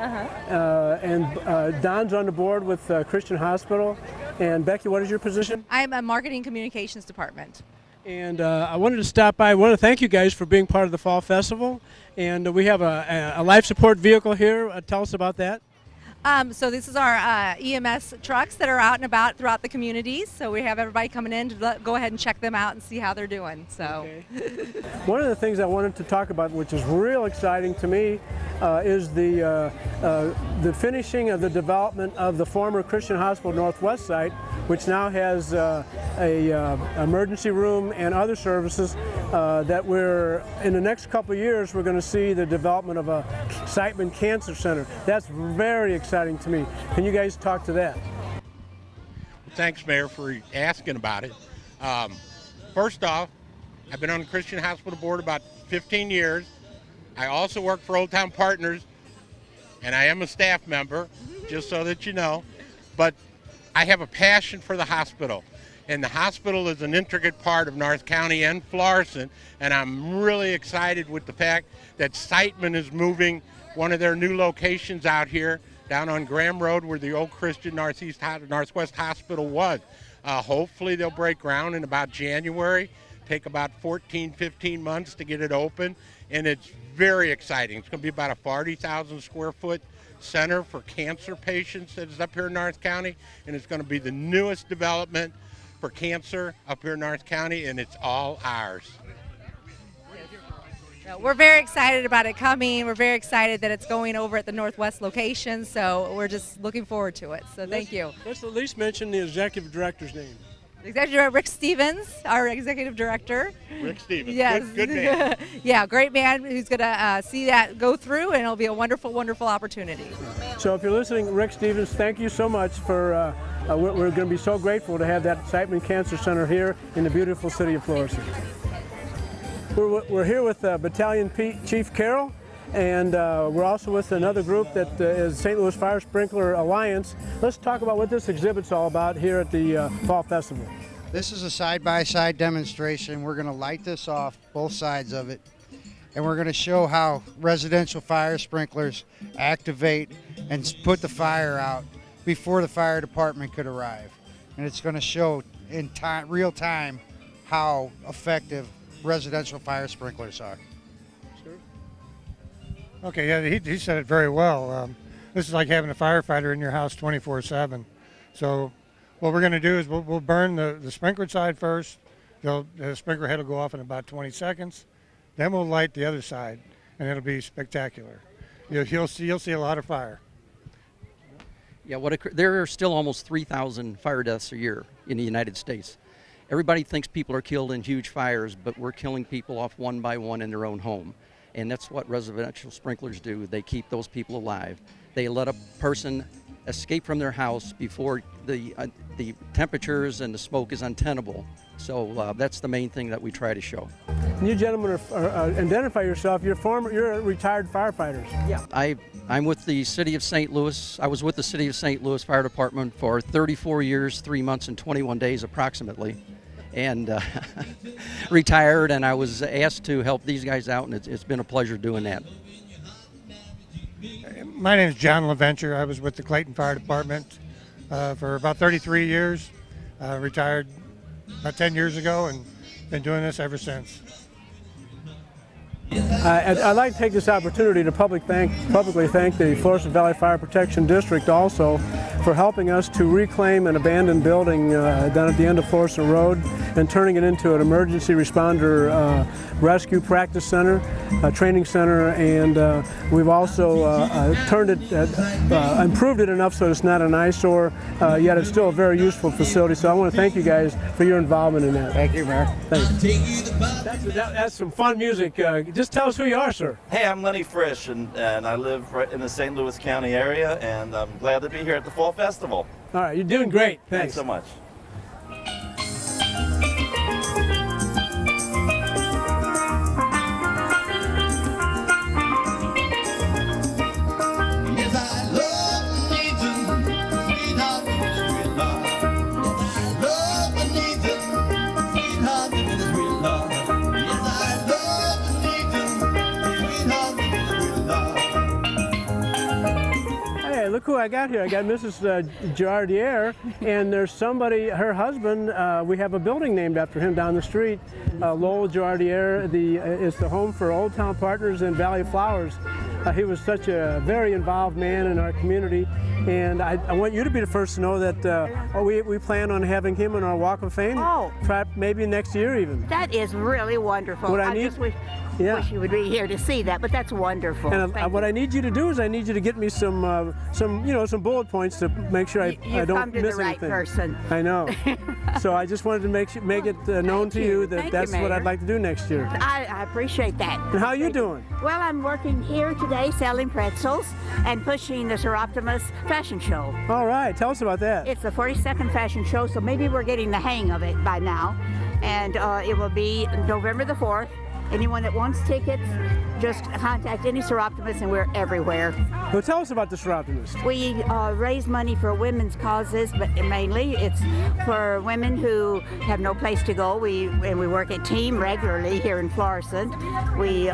And Don's on the board with Christian Hospital. And Becky, what is your position? I'm a marketing communications department. And I wanted to stop by. I want to thank you guys for being part of the Fall Festival. And we have a life support vehicle here. Tell us about that. So this is our EMS trucks that are out and about throughout the communities. So we have everybody coming in to go ahead and check them out and see how they're doing. So One of the things I wanted to talk about, which is real exciting to me, is the finishing of the development of the former Christian Hospital Northwest site, which now has a emergency room and other services that we're, in the next couple of years, we're going to see the development of a Siteman Cancer Center. That's very exciting to me. Can you guys talk to that? Thanks, Mayor, for asking about it. First off, I've been on the Christian Hospital Board about 15 years. I also work for Old Town Partners, and I am a staff member, just so that you know. But I have a passion for the hospital, and the hospital is an intricate part of North County and Florissant, and I'm really excited with the fact that Siteman is moving one of their new locations out here down on Graham Road where the old Christian Northwest Hospital was. Hopefully they'll break ground in about January, take about 14, 15 months to get it open, and it's very exciting. It's going to be about a 40,000 square foot center for cancer patients that is up here in North County, and it's going to be the newest development for cancer up here in North County, and it's all ours. we're very excited about it coming. We're very excited that it's going over at the Northwest location. So we're just looking forward to it. So thank you. Let's at least mention the executive director's name. Executive Director Rick Stevens, our executive director. Rick Stevens, yes. good man. Yeah, great man who's going to see that go through, and it'll be a wonderful, wonderful opportunity. So if you're listening, Rick Stevens, thank you so much for, we're going to be so grateful to have that Siteman Cancer Center here in the beautiful city of Florissant. We're here with Battalion Chief Carroll, and we're also with another group that is St. Louis Fire Sprinkler Alliance. Let's talk about what this exhibit's all about here at the Fall Festival. This is a side-by-side demonstration. We're going to light this off, both sides of it, and we're going to show how residential fire sprinklers activate and put the fire out before the fire department could arrive. And it's going to show in real time how effective residential fire sprinklers are. Okay, yeah, he said it very well. This is like having a firefighter in your house 24/7. So what we're going to do is we'll burn the sprinkler side first. The sprinkler head will go off in about 20 seconds. Then we'll light the other side, and it'll be spectacular. You'll see a lot of fire. Yeah, there are still almost 3,000 fire deaths a year in the United States. Everybody thinks people are killed in huge fires, but we're killing people off one by one in their own home. And that's what residential sprinklers do. They keep those people alive. They let a person escape from their house before the temperatures and the smoke is untenable. So that's the main thing that we try to show. You gentlemen identify yourself. You're retired firefighters. Yeah. I'm with the City of St. Louis. I was with the City of St. Louis Fire Department for 34 years, 3 months, and 21 days approximately. And retired, and I was asked to help these guys out, and it's been a pleasure doing that. My name is John LaVenture. I was with the Clayton Fire Department for about 33 years. Retired about 10 years ago, and been doing this ever since. I'd like to take this opportunity to publicly thank the Florissant Valley Fire Protection District also for helping us to reclaim an abandoned building down at the end of Florissant Road and turning it into an emergency responder rescue practice center, training center, and we've also improved it enough so it's not an eyesore, yet it's still a very useful facility. So I want to thank you guys for your involvement in that. Thank you, Mayor. Thanks. That's some fun music. Just tell us who you are, sir. Hey, I'm Lenny Frisch, and I live right in the St. Louis County area, and I'm glad to be here at the Fall Festival. All right, you're doing great. Thanks so much. Look who I got here. I got Mrs. Girardier, and there's somebody, her husband, we have a building named after him down the street. Lowell Girardier is the home for Old Town Partners and Valley Flowers. He was such a very involved man in our community, and I want you to be the first to know that we plan on having him in our Walk of Fame. Oh. Perhaps maybe next year even. That is really wonderful. What I I need- just wish Yeah. you would be here to see that, but that's wonderful. And Thank what you. I need you to do is I need you to get me some bullet points to make sure I You've don't come to miss the right anything. person. I know. So I just wanted to make it known to you that Thank you, that's what Mayor. I'd like to do next year. I appreciate that. And how are you doing? Well, I'm working here today selling pretzels and pushing the Sir Optimus fashion show. All right, tell us about that. It's the 42nd fashion show, so maybe we're getting the hang of it by now. And it will be November the 4th. Anyone that wants tickets, just contact any Sir Optimus, and we're everywhere. Well, tell us about the Sir Optimus. We raise money for women's causes, but mainly it's for women who have no place to go. We work at Team regularly here in Florissant. We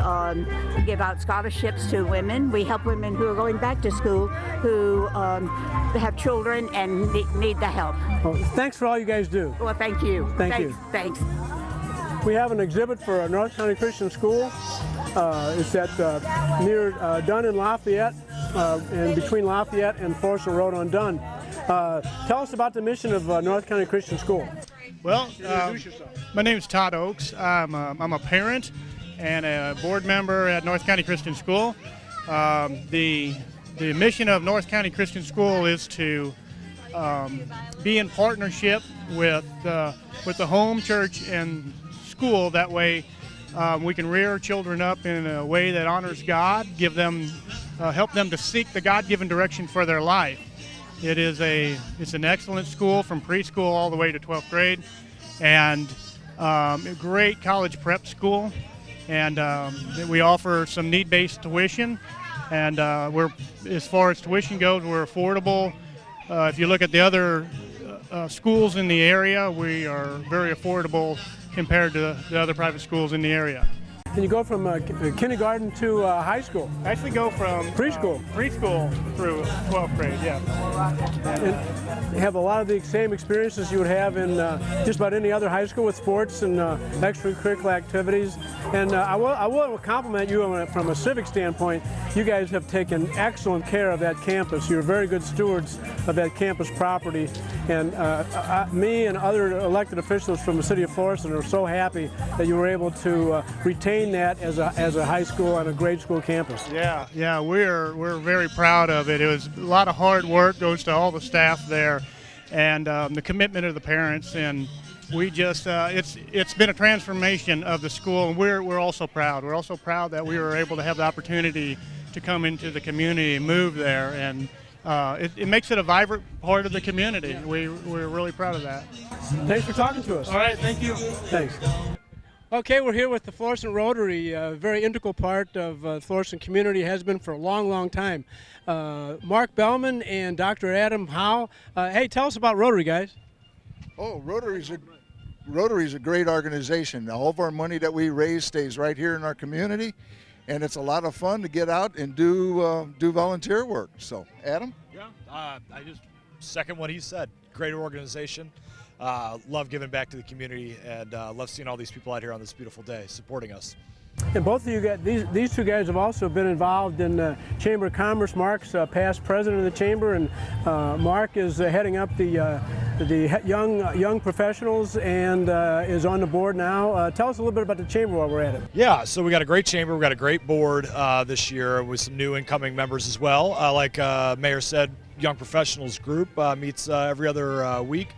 give out scholarships to women. We help women who are going back to school who have children and need the help. Well, thanks for all you guys do. Well, thank you. Thank Thanks. you. Thanks. We have an exhibit for North County Christian School. It's at near Dunn and Lafayette, and between Lafayette and Florissant Road on Dunn. Tell us about the mission of North County Christian School. Well, Introduce yourself. my name is Todd Oakes. I'm a parent and a board member at North County Christian School. The mission of North County Christian School is to be in partnership with the home church and school. That way we can rear children up in a way that honors God, give them, help them to seek the God-given direction for their life. It's an excellent school from preschool all the way to 12th grade, and a great college prep school. And we offer some need-based tuition, and as far as tuition goes, we're affordable. If you look at the other schools in the area, we are very affordable compared to the other private schools in the area. Can you go from kindergarten to high school? I actually go from preschool through 12th grade, yeah. And you have a lot of the same experiences you would have in just about any other high school with sports and extracurricular activities. And I will compliment you from a civic standpoint. You guys have taken excellent care of that campus. You're very good stewards of that campus property. And me and other elected officials from the city of Florissant are so happy that you were able to retain that as a high school and a grade school campus. Yeah, we're very proud of it. It was a lot of hard work goes to all the staff there, and the commitment of the parents, and we just it's been a transformation of the school, and we're also proud. We're also proud that we were able to have the opportunity to come into the community and move there, and it makes it a vibrant part of the community. We're really proud of that. Thanks for talking to us. All right, thank you. Thanks. Okay, we're here with the Florissant Rotary, a very integral part of the Florissant community, has been for a long, long time. Mark Bellman and Dr. Adam Howe. Hey, tell us about Rotary, guys. Oh, Rotary's a great organization. All of our money that we raise stays right here in our community, and it's a lot of fun to get out and do volunteer work. So, Adam? Yeah, I just second what he said. Great organization. Love giving back to the community, and love seeing all these people out here on this beautiful day supporting us. And both of you guys, these two guys have also been involved in Chamber of Commerce. Mark's past president of the Chamber, and Mark is heading up the young professionals and is on the board now. Tell us a little bit about the Chamber while we're at it. Yeah, so we got a great Chamber, we got a great board this year with some new incoming members as well. Like Mayor said, Young Professionals Group meets every other week.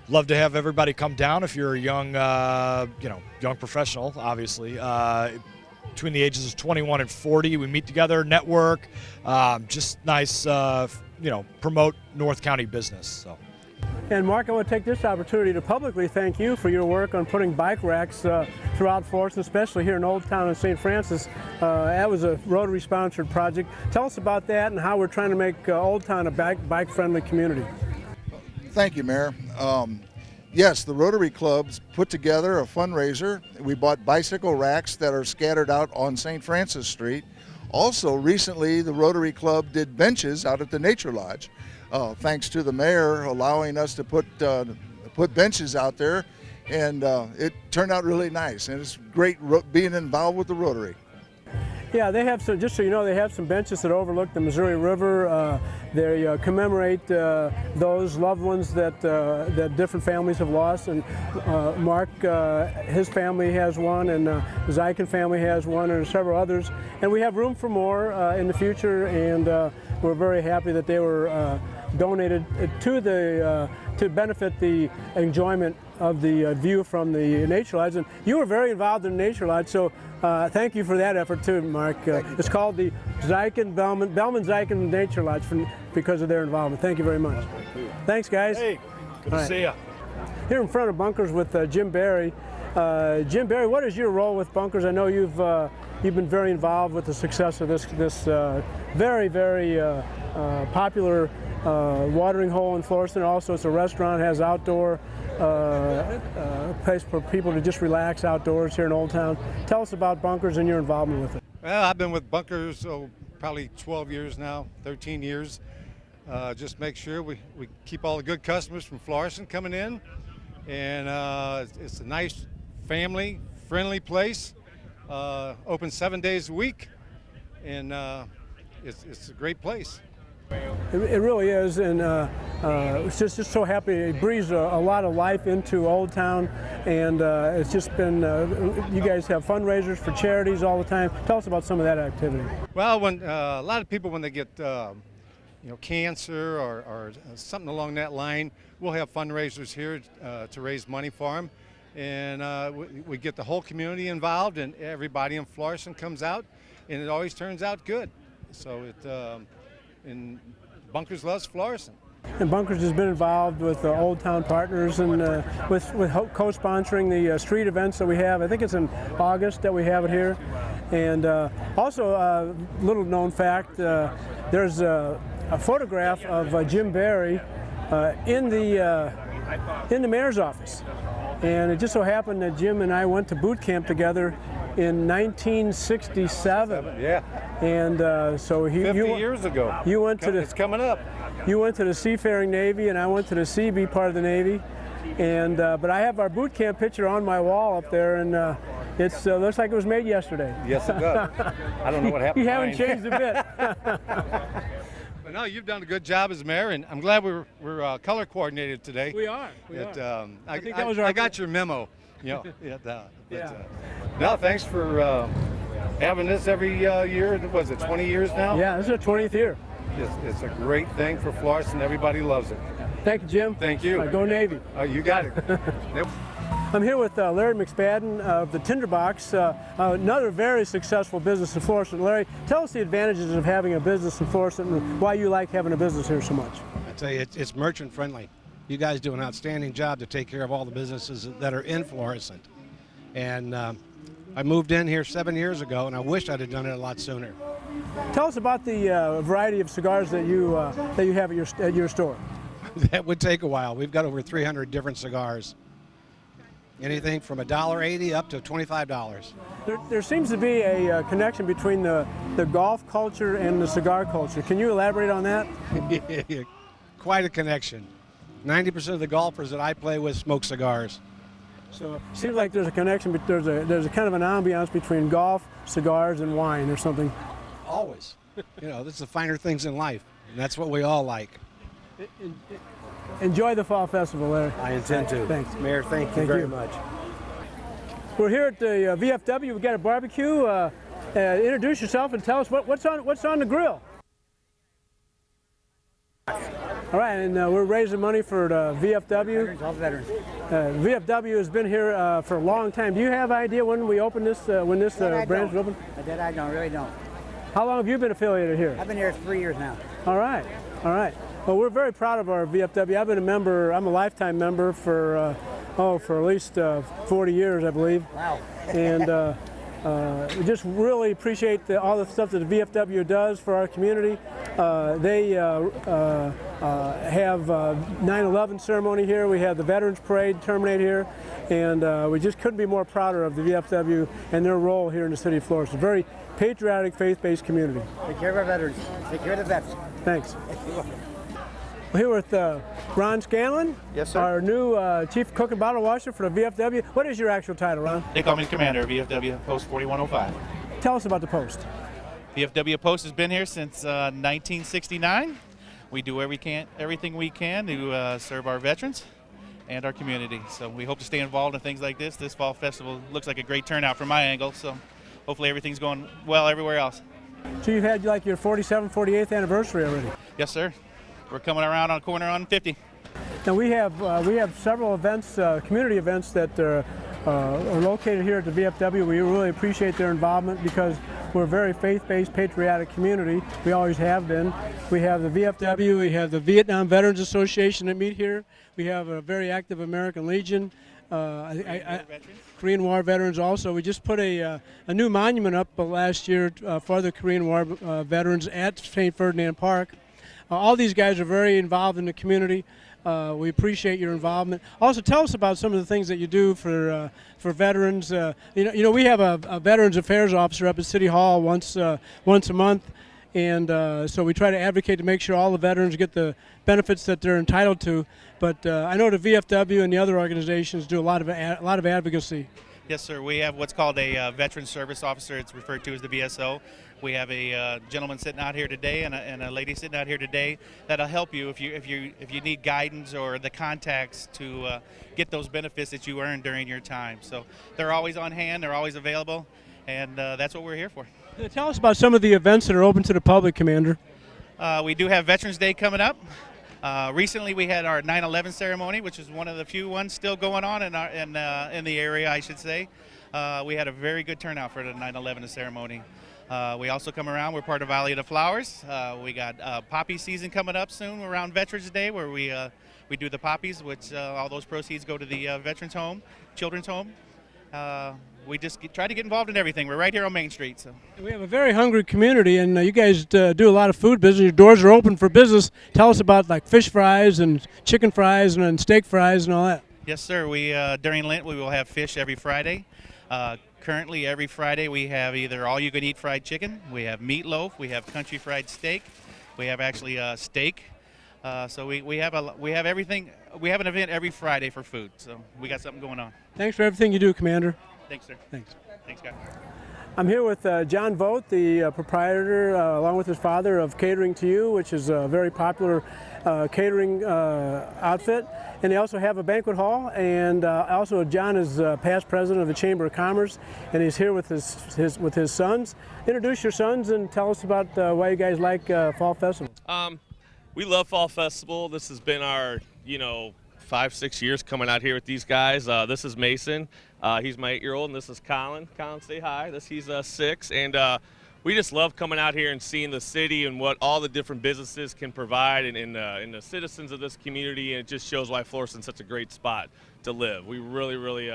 Love to have everybody come down if you're a young, young professional, obviously. Between the ages of 21 and 40, we meet together, network, just nice, promote North County business. So. And Mark, I want to take this opportunity to publicly thank you for your work on putting bike racks throughout Florissant, especially here in Old Town and St. Francis. That was a Rotary-sponsored project. Tell us about that and how we're trying to make Old Town a bike-friendly community. Thank you, Mayor. Yes, the Rotary Clubs put together a fundraiser. We bought bicycle racks that are scattered out on St. Francis Street. Also, recently, the Rotary Club did benches out at the Nature Lodge. Thanks to the mayor allowing us to put benches out there, and it turned out really nice. And it's great being involved with the Rotary. Yeah, they have some, just so you know, they have some benches that overlook the Missouri River. They commemorate those loved ones that different families have lost. And Mark, his family has one, and the Zykan family has one, and several others. And we have room for more in the future, and we're very happy that they were donated to benefit the enjoyment of the view from the Nature Lodge. And you were very involved in the Nature Lodge, so thank you for that effort too, Mark. It's called the Bellman Zykan Nature Lodge because of their involvement. Thank you very much. Thanks, guys. Hey, good to see you. Here in front of Bunkers with Jim Barry. Jim Barry, what is your role with Bunkers? I know you've been very involved with the success of this very, very popular watering hole in Florissant. Also, it's a restaurant, has outdoor place for people to just relax outdoors here in Old Town. Tell us about Bunkers and your involvement with it. Well, I've been with Bunkers probably 12 years now, 13 years. Just make sure we keep all the good customers from Florissant coming in. And it's a nice, family-friendly place. Open 7 days a week. And it's a great place. It really is, and it's just so happy. It breathes a lot of life into Old Town, and it's just been, you guys have fundraisers for charities all the time. Tell us about some of that activity. Well, when a lot of people, when they get cancer or something along that line, we'll have fundraisers here to raise money for them. And we get the whole community involved, and everybody in Florissant comes out, and it always turns out good. So and Bunkers loves Florissant. And Bunkers has been involved with Old Town Partners and with co-sponsoring the street events that we have. I think it's in August that we have it here. And also, a little known fact, there's a photograph of Jim Barry in the mayor's office. And it just so happened that Jim and I went to boot camp together in 1967. Yeah. And so 50 years ago. You went to It's coming up. You went to the Seafaring Navy, and I went to the Seabee part of the Navy. And but I have our boot camp picture on my wall up there, and it looks like it was made yesterday. Yes, it does. I don't know what happened. You haven't changed a bit. But no, you've done a good job as mayor, and I'm glad we're color coordinated today. We are. I got your memo. Yeah. No, thanks for having this every year. Was it 20 years now? Yeah, this is our 20th year. It's a great thing for Florissant. Everybody loves it. Thank you, Jim. Thank you. Go Navy. You got it. I'm here with Larry McSpadden of the Tinderbox, another very successful business in Florissant. Larry, tell us the advantages of having a business in Florissant and why you like having a business here so much. I tell you, it's merchant friendly. You guys do an outstanding job to take care of all the businesses that are in Florissant. And I moved in here 7 years ago, and I wish I'd have done it a lot sooner. Tell us about the variety of cigars that you have at your store. That would take a while. We've got over 300 different cigars. Anything from $1.80 up to $25. There seems to be a connection between the golf culture and the cigar culture. Can you elaborate on that? Quite a connection. 90% of the golfers that I play with smoke cigars. So it seems like there's a connection, but there's a kind of an ambiance between golf, cigars, and wine or something. Always. You know, this is the finer things in life, and that's what we all like. Enjoy the Fall Festival, Larry. I intend to. Thanks. Mayor, thank you very much. We're here at the VFW. We've got a barbecue. Introduce yourself and tell us what's on the grill. All right, and we're raising money for the VFW. All veterans. VFW has been here for a long time. Do you have an idea when we open this? When this branch will open? That I don't, really don't. How long have you been affiliated here? I've been here 3 years now. All right, all right. Well, we're very proud of our VFW. I've been a member. I'm a lifetime member for at least 40 years, I believe. Wow. And we just really appreciate all the stuff that the VFW does for our community. They have 9/11 ceremony here. We have the Veterans Parade terminate here, and we just couldn't be more prouder of the VFW and their role here in the city of Florissant. Very patriotic, faith-based community. Take care of our veterans. Take care of the vets. Thanks. We're here with Ron Scanlon. Yes, sir. Our new Chief Cook and Bottle Washer for the VFW. What is your actual title, Ron? They call me the Commander of VFW, Post 4105. Tell us about the post. VFW Post has been here since 1969. We do everything we can to serve our veterans and our community. So we hope to stay involved in things like this. This fall festival looks like a great turnout from my angle, so hopefully everything's going well everywhere else. So you've had like your 47th, 48th anniversary already? Yes, sir. We're coming around on a corner on 50. Now we have several events, community events that are located here at the VFW. We really appreciate their involvement because we're a very faith-based, patriotic community. We always have been. We have the VFW, we have the Vietnam Veterans Association that meet here. We have a very active American Legion. Korean War veterans also. We just put a new monument up last year for the Korean War veterans at St. Ferdinand Park. All these guys are very involved in the community. We appreciate your involvement. Also, tell us about some of the things that you do for veterans. You know, we have a Veterans Affairs officer up at City Hall once a month, and so we try to advocate to make sure all the veterans get the benefits that they're entitled to. But I know the VFW and the other organizations do a lot of advocacy. Yes, sir. We have what's called a Veteran Service Officer. It's referred to as the VSO. We have a gentleman sitting out here today and a lady sitting out here today that'll help you if you need guidance or the contacts to get those benefits that you earn during your time. So they're always on hand. They're always available, and that's what we're here for. Tell us about some of the events that are open to the public, Commander. We do have Veterans Day coming up. Recently, we had our 9/11 ceremony, which is one of the few ones still going on in the area, I should say. We had a very good turnout for the 9/11 ceremony. We also come around. We're part of Valley of the Flowers. We got poppy season coming up soon around Veterans Day, where we do the poppies, which all those proceeds go to the Veterans Home, Children's Home. We just try to get involved in everything. We're right here on Main Street. So we have a very hungry community, and you guys do a lot of food business. Your doors are open for business. Tell us about like fish fries and chicken fries and steak fries and all that. Yes, sir. We during Lent we will have fish every Friday. Currently, every Friday we have either all-you-can-eat fried chicken, we have meatloaf, we have country fried steak, we have actually steak. So we have everything. We have an event every Friday for food. So we got something going on. Thanks for everything you do, Commander. Thanks, sir. Thanks. Thanks, guys. I'm here with John Vogt, the proprietor, along with his father, of Catering to You, which is a very popular catering outfit. And they also have a banquet hall. And also, John is past president of the Chamber of Commerce, and he's here with his sons. Introduce your sons and tell us about why you guys like Fall Festival. We love Fall Festival. This has been our, 5-6 years coming out here with these guys. This is Mason. He's my 8-year-old, and this is Colin. Colin, say hi. He's 6, and we just love coming out here and seeing the city and what all the different businesses can provide and the citizens of this community, and it just shows why Florissant's such a great spot to live. We really, really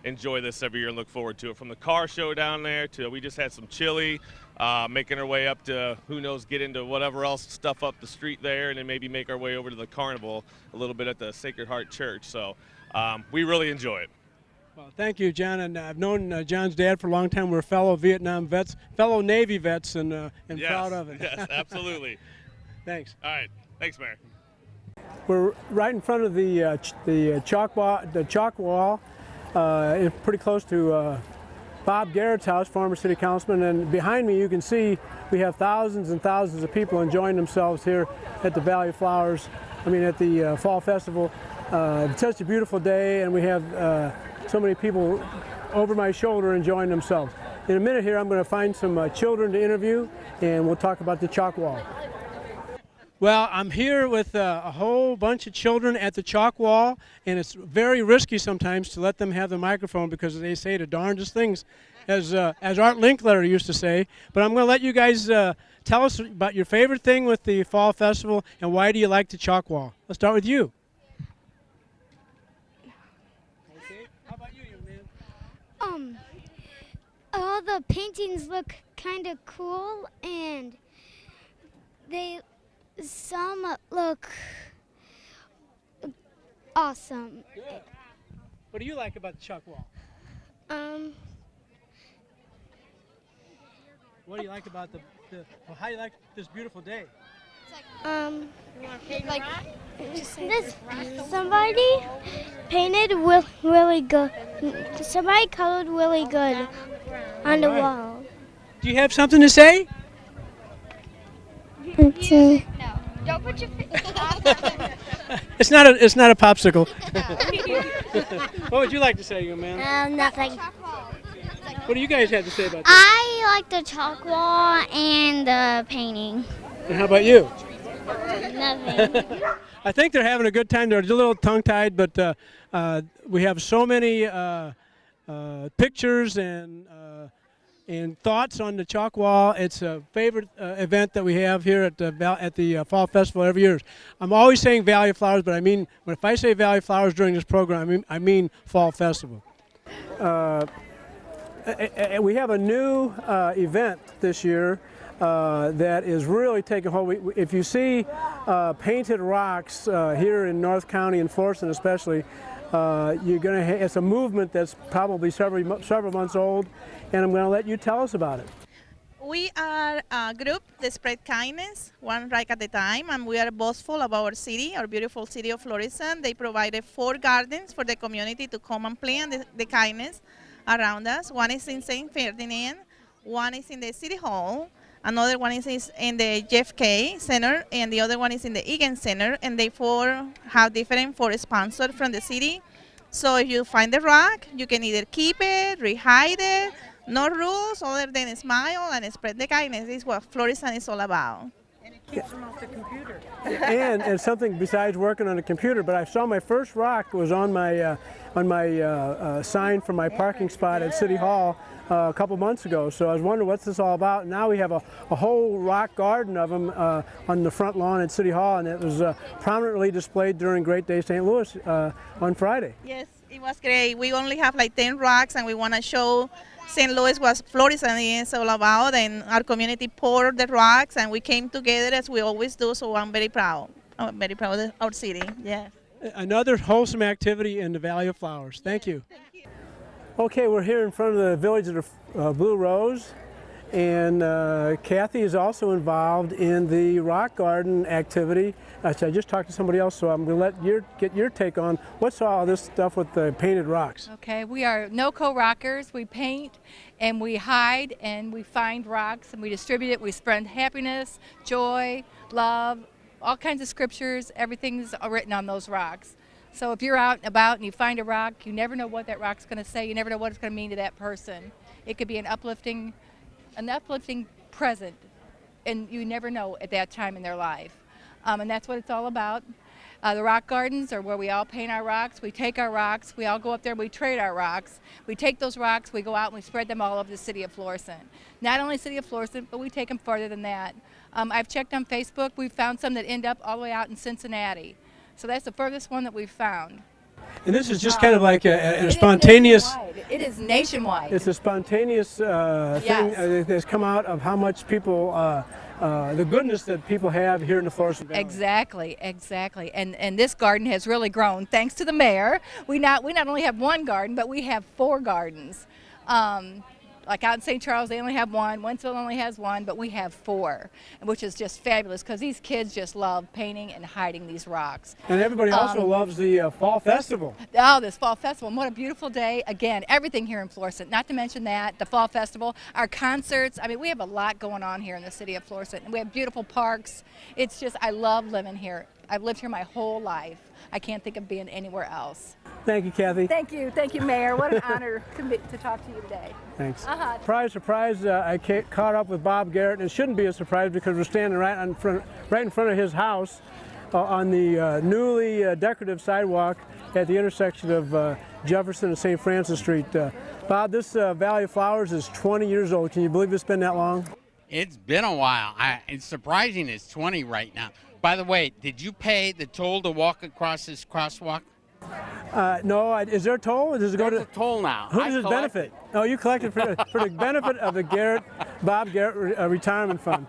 enjoy this every year and look forward to it. From the car show down there to we just had some chili, making our way up to, who knows, get into whatever else stuff up the street there, and then maybe make our way over to the carnival a little bit at the Sacred Heart Church. So we really enjoy it. Well, thank you, John. And I've known John's dad for a long time. We're fellow Vietnam vets, fellow Navy vets, and yes, proud of it. Yes, absolutely. Thanks. All right. Thanks, Mayor. We're right in front of the chalk wall, pretty close to Bob Garrett's house, former city councilman. And behind me, you can see we have thousands and thousands of people enjoying themselves here at the Valley of Flowers. At the Fall Festival. It's such a beautiful day, and we have so many people over my shoulder enjoying themselves. In a minute here, I'm going to find some children to interview, and we'll talk about the chalk wall. Well, I'm here with a whole bunch of children at the chalk wall, and it's very risky sometimes to let them have the microphone because they say the darndest things, as Art Linkletter used to say. But I'm going to let you guys tell us about your favorite thing with the Fall Festival, and why do you like the chalk wall? Let's start with you. Okay. How about you, young man? All the paintings look kind of cool, and some look awesome. Good. What do you like about the chalk wall? What do you like about how do you like this beautiful day? Somebody painted really good. Somebody colored really good on the wall. Do you have something to say? Okay. Don't put your It's not a popsicle. What would you like to say, young man? Nothing. What do you guys have to say about this? I like the chalk wall and the painting. And how about you? Nothing. I think they're having a good time. They're a little tongue-tied, but we have so many pictures and thoughts on the chalk wall. It's a favorite event that we have here at the Fall Festival every year. I'm always saying Valley of Flowers, but if I say Valley of Flowers during this program, I mean Fall Festival. We have a new event this year that is really taking hold. If you see painted rocks here in North County and Florissant especially, it's a movement that's probably several months old, and I'm going to let you tell us about it. We are a group that spread kindness, one rock at a time, and we are boastful of our city, our beautiful city of Florissant. They provided 4 gardens for the community to come and play and the kindness around us. One is in St. Ferdinand, one is in the City Hall, another one is in the JFK Center, and the other one is in the Egan Center, and they 4 have different 4 sponsors from the city. So if you find the rock, you can either keep it, rehide it, no rules other than smile and spread the kindness. This is what Florissant is all about. And it keeps them off the computer. and something besides working on a computer, but I saw my first rock was on my sign for my parking spot at City Hall a couple months ago. So I was wondering what's this all about. Now we have a whole rock garden of them on the front lawn at City Hall, and it was prominently displayed during Great Day St. Louis on Friday. Yes, it was great. We only have like 10 rocks, and we want to show St. Louis was Florissant is all about, and our community poured the rocks, and we came together as we always do. So I'm very proud. I'm very proud of our city. Yeah. Another wholesome activity in the Valley of Flowers. Thank you. Okay, we're here in front of the Village of the Blue Rose, and Kathy is also involved in the rock garden activity. I just talked to somebody else, so I'm going to let get your take on what's all this stuff with the painted rocks. Okay, we are no-co rockers. We paint and we hide and we find rocks and we distribute it. We spread happiness, joy, love, all kinds of scriptures. Everything's written on those rocks. So if you're out and about and you find a rock, you never know what that rock's going to say. You never know what it's going to mean to that person. It could be an uplifting present, and you never know at that time in their life. And that's what it's all about. The rock gardens are where we all paint our rocks. We take our rocks, we all go up there, we trade our rocks. We take those rocks, we go out and we spread them all over the city of Florissant. Not only city of Florissant, but we take them farther than that. I've checked on Facebook. We've found some that end up all the way out in Cincinnati. So that's the furthest one that we've found. And this is just kind of like a spontaneous... It is nationwide. It's a spontaneous thing that's come out of how much people, the goodness that people have here in the Florissant Valley. Exactly, exactly. And this garden has really grown thanks to the mayor. We not only have one garden, but we have 4 gardens. Like out in St. Charles, they only have 1. Wentzville only has 1, but we have 4, which is just fabulous because these kids just love painting and hiding these rocks. And everybody also loves the Fall Festival. Oh, this Fall Festival. And what a beautiful day. Again, everything here in Florissant. Not to mention that, the Fall Festival, our concerts. I mean, we have a lot going on here in the city of Florissant. And we have beautiful parks. It's just, I love living here. I've lived here my whole life. I can't think of being anywhere else. Thank you, Kathy. Thank you, Mayor. What an honor to talk to you today. Thanks. Surprise, surprise! I caught up with Bob Garrett, and it shouldn't be a surprise because we're standing right in front of his house on the newly decorative sidewalk at the intersection of Jefferson and St. Francis Street. Bob, this Valley of Flowers is 20 years old. Can you believe it's been that long? It's been a while. It's surprising it's 20 right now. By the way, did you pay the toll to walk across this crosswalk? No. Is there a toll? Or does it go to a toll now? Who does it benefit? Oh, you collected for the benefit of the Bob Garrett Retirement Fund.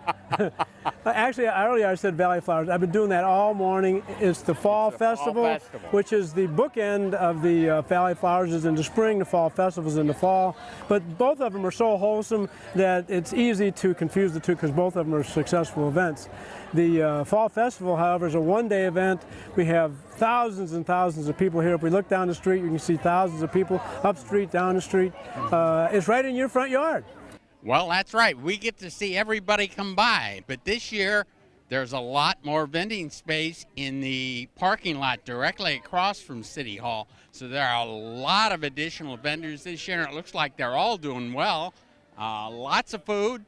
Actually, earlier I said Valley Flowers. I've been doing that all morning. It's the Fall Festival, which is the bookend of the Valley Flowers is in the spring. The Fall Festival is in the fall. But both of them are so wholesome that it's easy to confuse the two because both of them are successful events. The Fall Festival, however, is a one-day event. We have thousands and thousands of people here. If we look down the street, you can see thousands of people up street, down the street. It's right in your front yard. Well, that's right. We get to see everybody come by. But this year, There's a lot more vending space in the parking lot directly across from City Hall. So there are a lot of additional vendors this year, and it looks like they're all doing well. Lots of food,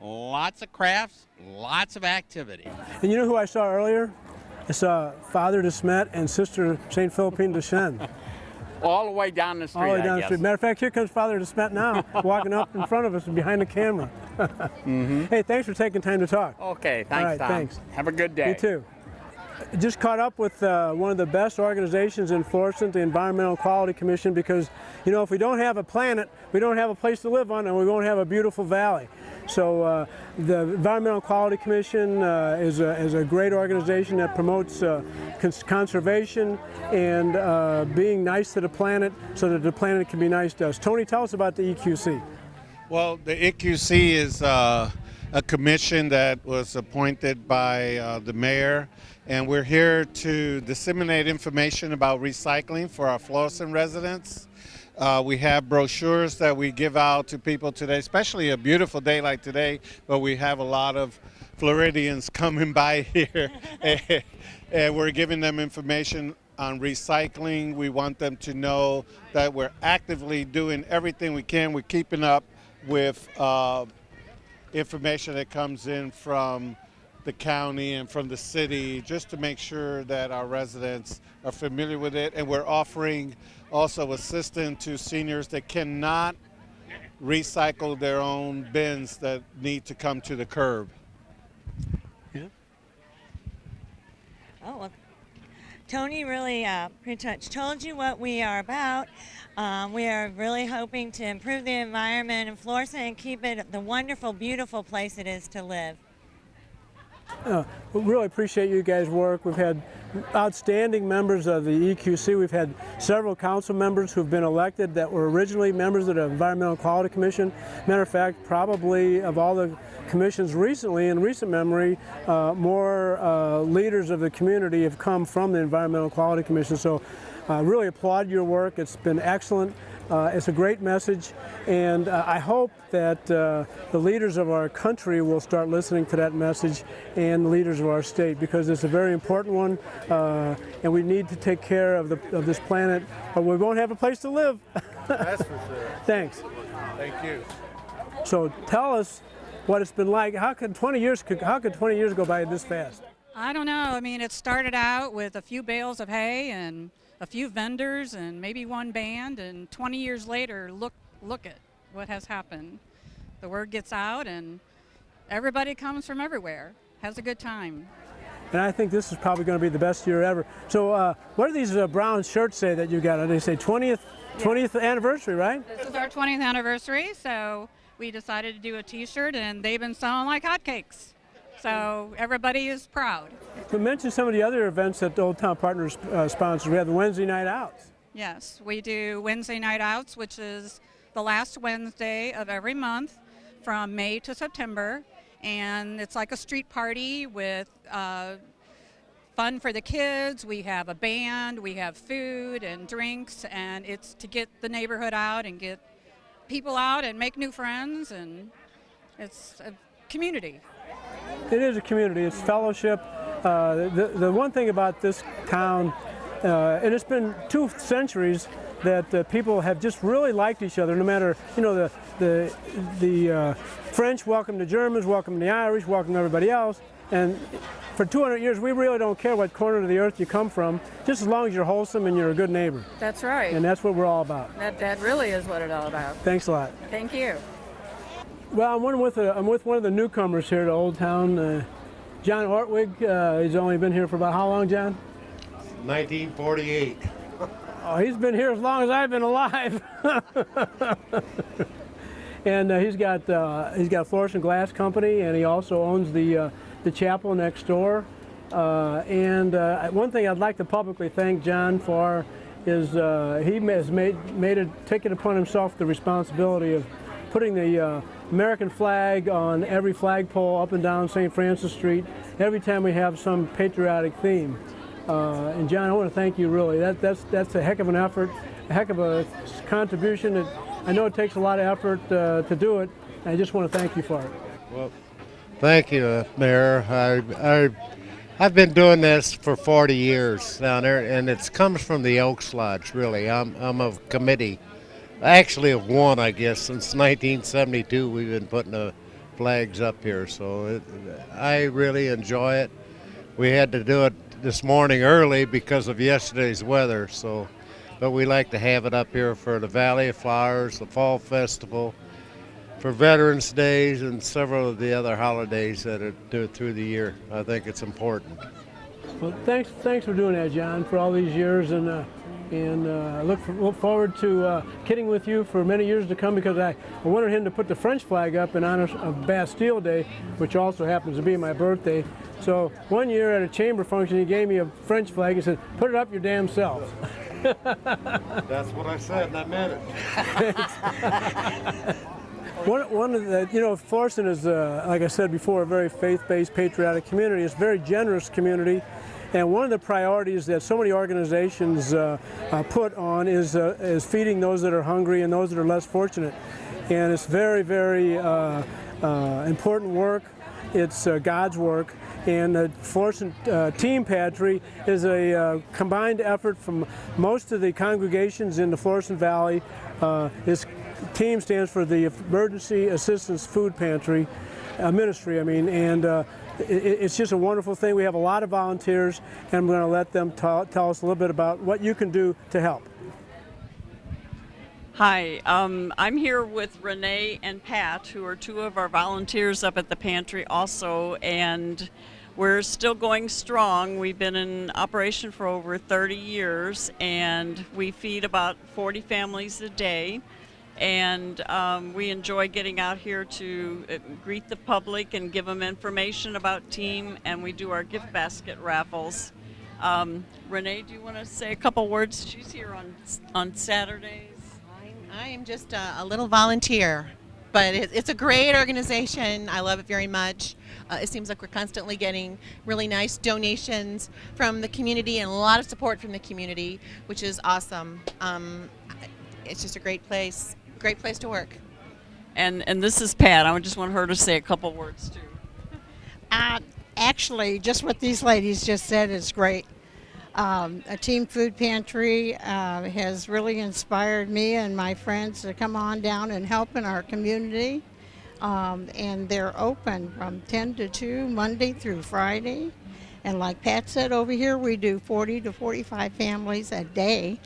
lots of crafts, lots of activity. And you know who I saw earlier? I saw Father DeSmet and Sister St. Philippine de Chen. All the way down the street, All the way down I the guess. street. Matter of fact, here comes Father DeSmet now, walking up in front of us and behind the camera. Hey, thanks for taking time to talk. Okay, thanks, All right, Tom. thanks. Have a good day. You too. Just caught up with one of the best organizations in Florissant, the Environmental Quality Commission, because, you know, if we don't have a planet, we don't have a place to live on, and we won't have a beautiful valley. So the Environmental Quality Commission is a great organization that promotes conservation and being nice to the planet so that the planet can be nice to us. Tony, tell us about the EQC. Well, the EQC is a commission that was appointed by the mayor, and we're here to disseminate information about recycling for our Florissant residents. We have brochures that we give out to people today, especially a beautiful day like today, but we have a lot of Floridians coming by here, and we're giving them information on recycling. We want them to know that we're actively doing everything we can. We're keeping up with information that comes in from the county and from the city, just to make sure that our residents are familiar with it. And we're offering also assistance to seniors that cannot recycle their own bins that need to come to the curb. Yeah. Oh, well, Tony really pretty much told you what we are about. We are really hoping to improve the environment in Florissant and keep it the wonderful, beautiful place it is to live. We really appreciate you guys' work. We've had outstanding members of the EQC. We've had several council members who've been elected that were originally members of the Environmental Quality Commission. Matter of fact, probably of all the commissions recently, in recent memory, more leaders of the community have come from the Environmental Quality Commission. So I really applaud your work. It's been excellent. It's a great message, and I hope that the leaders of our country will start listening to that message, and the leaders of our state, because it's a very important one, and we need to take care of this planet, or we won't have a place to live. That's for sure. Thanks. Thank you. So tell us what it's been like. How could 20 years go by this fast? I don't know. I mean, it started out with a few bales of hay and a few vendors and maybe one band, and 20 years later, look at what has happened. The word gets out and everybody comes from everywhere, has a good time. And I think this is probably going to be the best year ever. So what do these brown shirts say that you got? They say 20th anniversary, right? This is our 20th anniversary, so we decided to do a t-shirt, and they've been selling like hotcakes. So everybody is proud. We mentioned some of the other events that Old Town Partners sponsors. We have the Wednesday Night Outs. Yes, we do Wednesday Night Outs, which is the last Wednesday of every month from May to September. And it's like a street party with fun for the kids. We have a band, we have food and drinks, and it's to get the neighborhood out and get people out and make new friends, and it's a community. It is a community. It's fellowship. The one thing about this town, and it's been 2 centuries that people have just really liked each other. No matter, you know, the French welcome the Germans, welcome the Irish, welcome everybody else, and for 200 years we really don't care what corner of the earth you come from, just as long as you're wholesome and you're a good neighbor. That's right. And that's what we're all about. That really is what it's all about. Thanks a lot. Thank you. Well, I'm with one of the newcomers here to Old Town, John Ortwig. He's only been here for about how long, John? 1948. Oh, he's been here as long as I've been alive. And he's got Florissant Glass Company, and he also owns the chapel next door. And one thing I'd like to publicly thank John for is he has taken upon himself the responsibility of putting the American flag on every flagpole up and down St. Francis Street every time we have some patriotic theme. And John, I want to thank you really. That's a heck of an effort, a heck of a contribution. I know it takes a lot of effort to do it, and I just want to thank you for it. Well, Thank you, Mayor. I've been doing this for 40 years down there, and it comes from the Elks Lodge, really. I'm a committee, actually of one, I guess, since 1972. We've been putting the flags up here, so I really enjoy it. We had to do it this morning early because of yesterday's weather, but we like to have it up here for the Valley of Flowers, the Fall Festival, for Veterans Days, and several of the other holidays that are through the year. I think it's important. Well, thanks for doing that, John, for all these years, and look forward to kidding with you for many years to come, because I wanted him to put the French flag up in honor of Bastille Day, which also happens to be my birthday. So one year at a chamber function, he gave me a French flag and said, "Put it up your damn self." That's what I said, and I meant it. One of the, Florissant is, like I said before, a very faith-based, patriotic community. It's a very generous community, and one of the priorities that so many organizations put on is feeding those that are hungry and those that are less fortunate. And it's very, very important work. It's God's work. And the Florissant Team Pantry is a combined effort from most of the congregations in the Florissant Valley. This team stands for the Emergency Assistance Food Pantry Ministry, and it's just a wonderful thing. We have a lot of volunteers, and I'm going to let them tell us a little bit about what you can do to help. Hi, I'm here with Renee and Pat, who are two of our volunteers up at the pantry also, and we're still going strong. We've been in operation for over 30 years, and we feed about 40 families a day. And we enjoy getting out here to greet the public and give them information about team, and we do our gift basket raffles. Renee, do you want to say a couple words? She's here on Saturdays. I am just a little volunteer, but it's a great organization. I love it very much. It seems like we're constantly getting really nice donations from the community and a lot of support from the community, which is awesome. It's just a great place to work. And this is Pat. I just want her to say a couple words too. Actually, just what these ladies just said is great. A team food pantry has really inspired me and my friends to come on down and help in our community. And they're open from 10 to 2, Monday through Friday. And like Pat said, over here we do 40 to 45 families a day.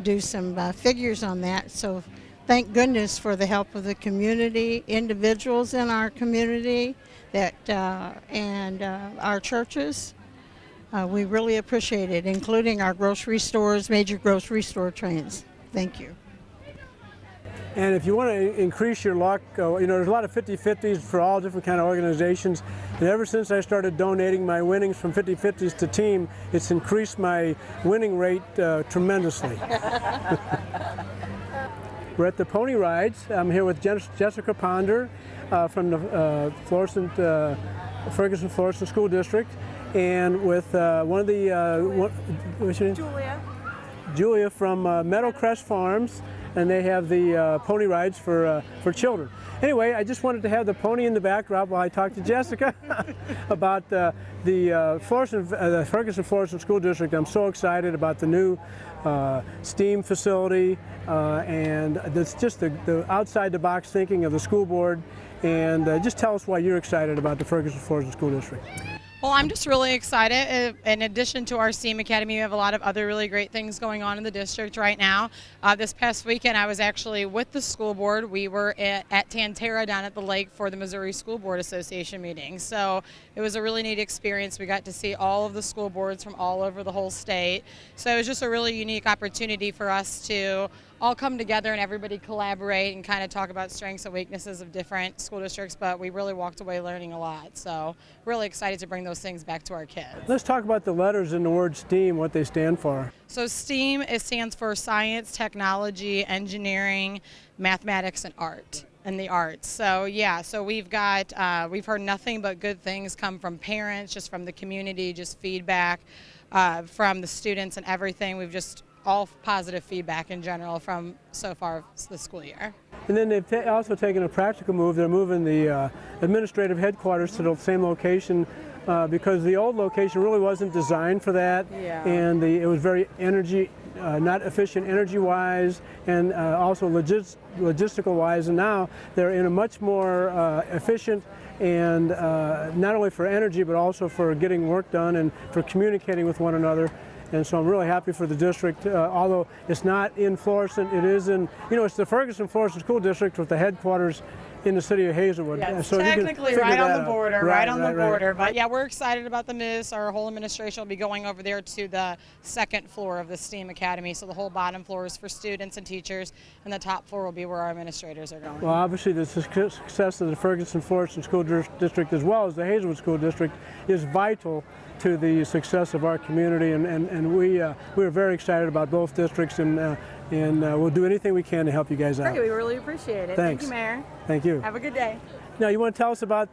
Do some figures on that. So thank goodness for the help of the community, individuals in our community, and our churches. We really appreciate it, including our grocery stores, major grocery store chains. Thank you. And if you want to increase your luck, there's a lot of 50-50s for all different kind of organizations. And ever since I started donating my winnings from 50-50s to team, it's increased my winning rate tremendously. We're at the pony rides. I'm here with Jessica Ponder from the Ferguson Florissant School District, and with one of the what's your name? Julia from Meadowcrest Farms, and they have the pony rides for children. Anyway, I just wanted to have the pony in the backdrop while I talk to Jessica about the Ferguson Florissant School District. I'm so excited about the new STEAM facility, and it's just the outside-the-box thinking of the school board. And just tell us why you're excited about the Ferguson Florissant School District. Well, I'm just really excited. In addition to our STEAM Academy, we have a lot of other really great things going on in the district right now. This past weekend, I was actually with the school board. We were at Tantera down at the lake for the Missouri School Board Association meeting. So it was a really neat experience. We got to see all of the school boards from all over the whole state. So it was just a really unique opportunity for us to all come together and everybody collaborate and kind of talk about strengths and weaknesses of different school districts, but we really walked away learning a lot. So really excited to bring those things back to our kids. Let's talk about the letters in the word STEAM, what they stand for. So STEAM, it stands for science, technology, engineering, mathematics, and art. And the arts. So yeah, so we've heard nothing but good things come from parents, just from the community, just feedback from the students and everything. We've just all positive feedback in general from so far this school year. And then they've also taken a practical move. They're moving the administrative headquarters to the same location because the old location really wasn't designed for that, and it was very not efficient energy-wise, and also logistical-wise. And now they're in a much more efficient and not only for energy but also for getting work done and for communicating with one another. And so I'm really happy for the district, although it's not in Florissant, it is in, it's the Ferguson-Florissant School District with the headquarters in the city of Hazelwood. Yeah, so technically right on the border, right on the border. Right. But yeah, we're excited about the move. Our whole administration will be going over there to the second floor of the STEAM Academy. So the whole bottom floor is for students and teachers, and the top floor will be where our administrators are going. Well, obviously the success of the Ferguson-Florissant School District as well as the Hazelwood School District is vital to the success of our community, and we're very excited about both districts, and we'll do anything we can to help you guys out. Great, we really appreciate it. Thanks. Thank you, Mayor. Thank you. Have a good day. Now, you want to tell us about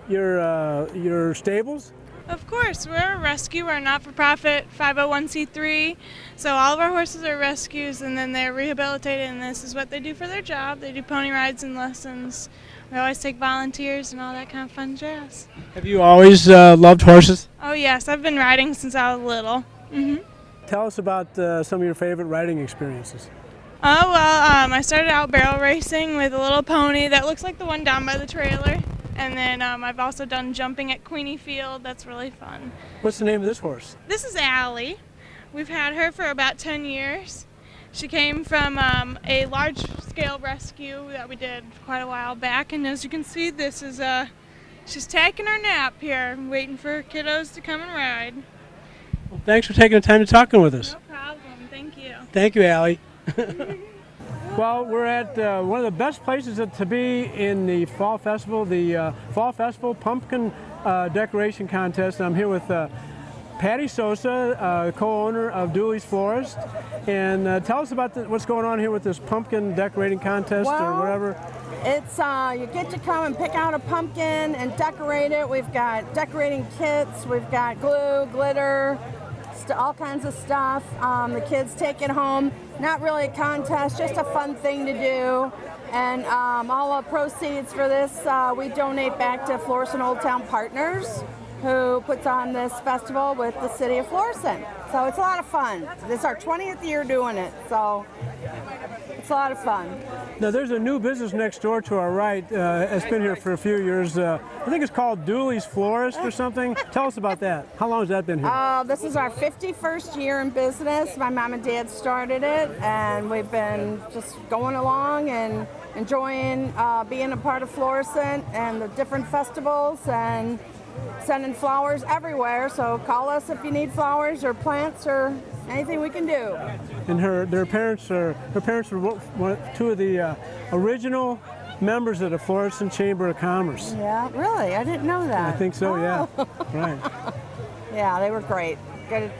your stables? Of course, we're a rescue. We're a not-for-profit 501c3. So all of our horses are rescues, and then they're rehabilitated, and this is what they do for their job. They do pony rides and lessons. We always take volunteers and all that kind of fun jazz. Have you always loved horses? Oh yes, I've been riding since I was little. Tell us about some of your favorite riding experiences. Oh well, I started out barrel racing with a little pony that looks like the one down by the trailer. And then I've also done jumping at Queenie Field. That's really fun. What's the name of this horse? This is Allie. We've had her for about 10 years. She came from a large-scale rescue that we did quite a while back, and as you can see, this is she's taking her nap here, waiting for kiddos to come and ride. Well, thanks for taking the time to talking with us. No problem. Thank you. Thank you, Allie. Well, we're at one of the best places to be in the Fall Festival, Pumpkin Decoration Contest. And I'm here with Patty Sosa, co-owner of Dooley's Florist. And tell us about what's going on here with this pumpkin decorating contest or whatever. It's you get to come and pick out a pumpkin and decorate it. We've got decorating kits, we've got glue, glitter, all kinds of stuff. The kids take it home. Not really a contest, just a fun thing to do. And all the proceeds for this we donate back to Florissant Old Town Partners, who puts on this festival with the city of Florissant. So it's a lot of fun. This is our 20th year doing it, so it's a lot of fun. Now there's a new business next door to our right. It's been here for a few years. I think it's called Dooley's Florist or something. Tell us about that. How long has that been here? This is our 51st year in business. My mom and dad started it, and we've been just going along and enjoying being a part of Florissant and the different festivals and sending flowers everywhere. So call us if you need flowers or plants or anything we can do. And her parents were two of the original members of the Florissant Chamber of Commerce. Yeah, really? I didn't know that. I think so, yeah. Right. Yeah, they were great. Good.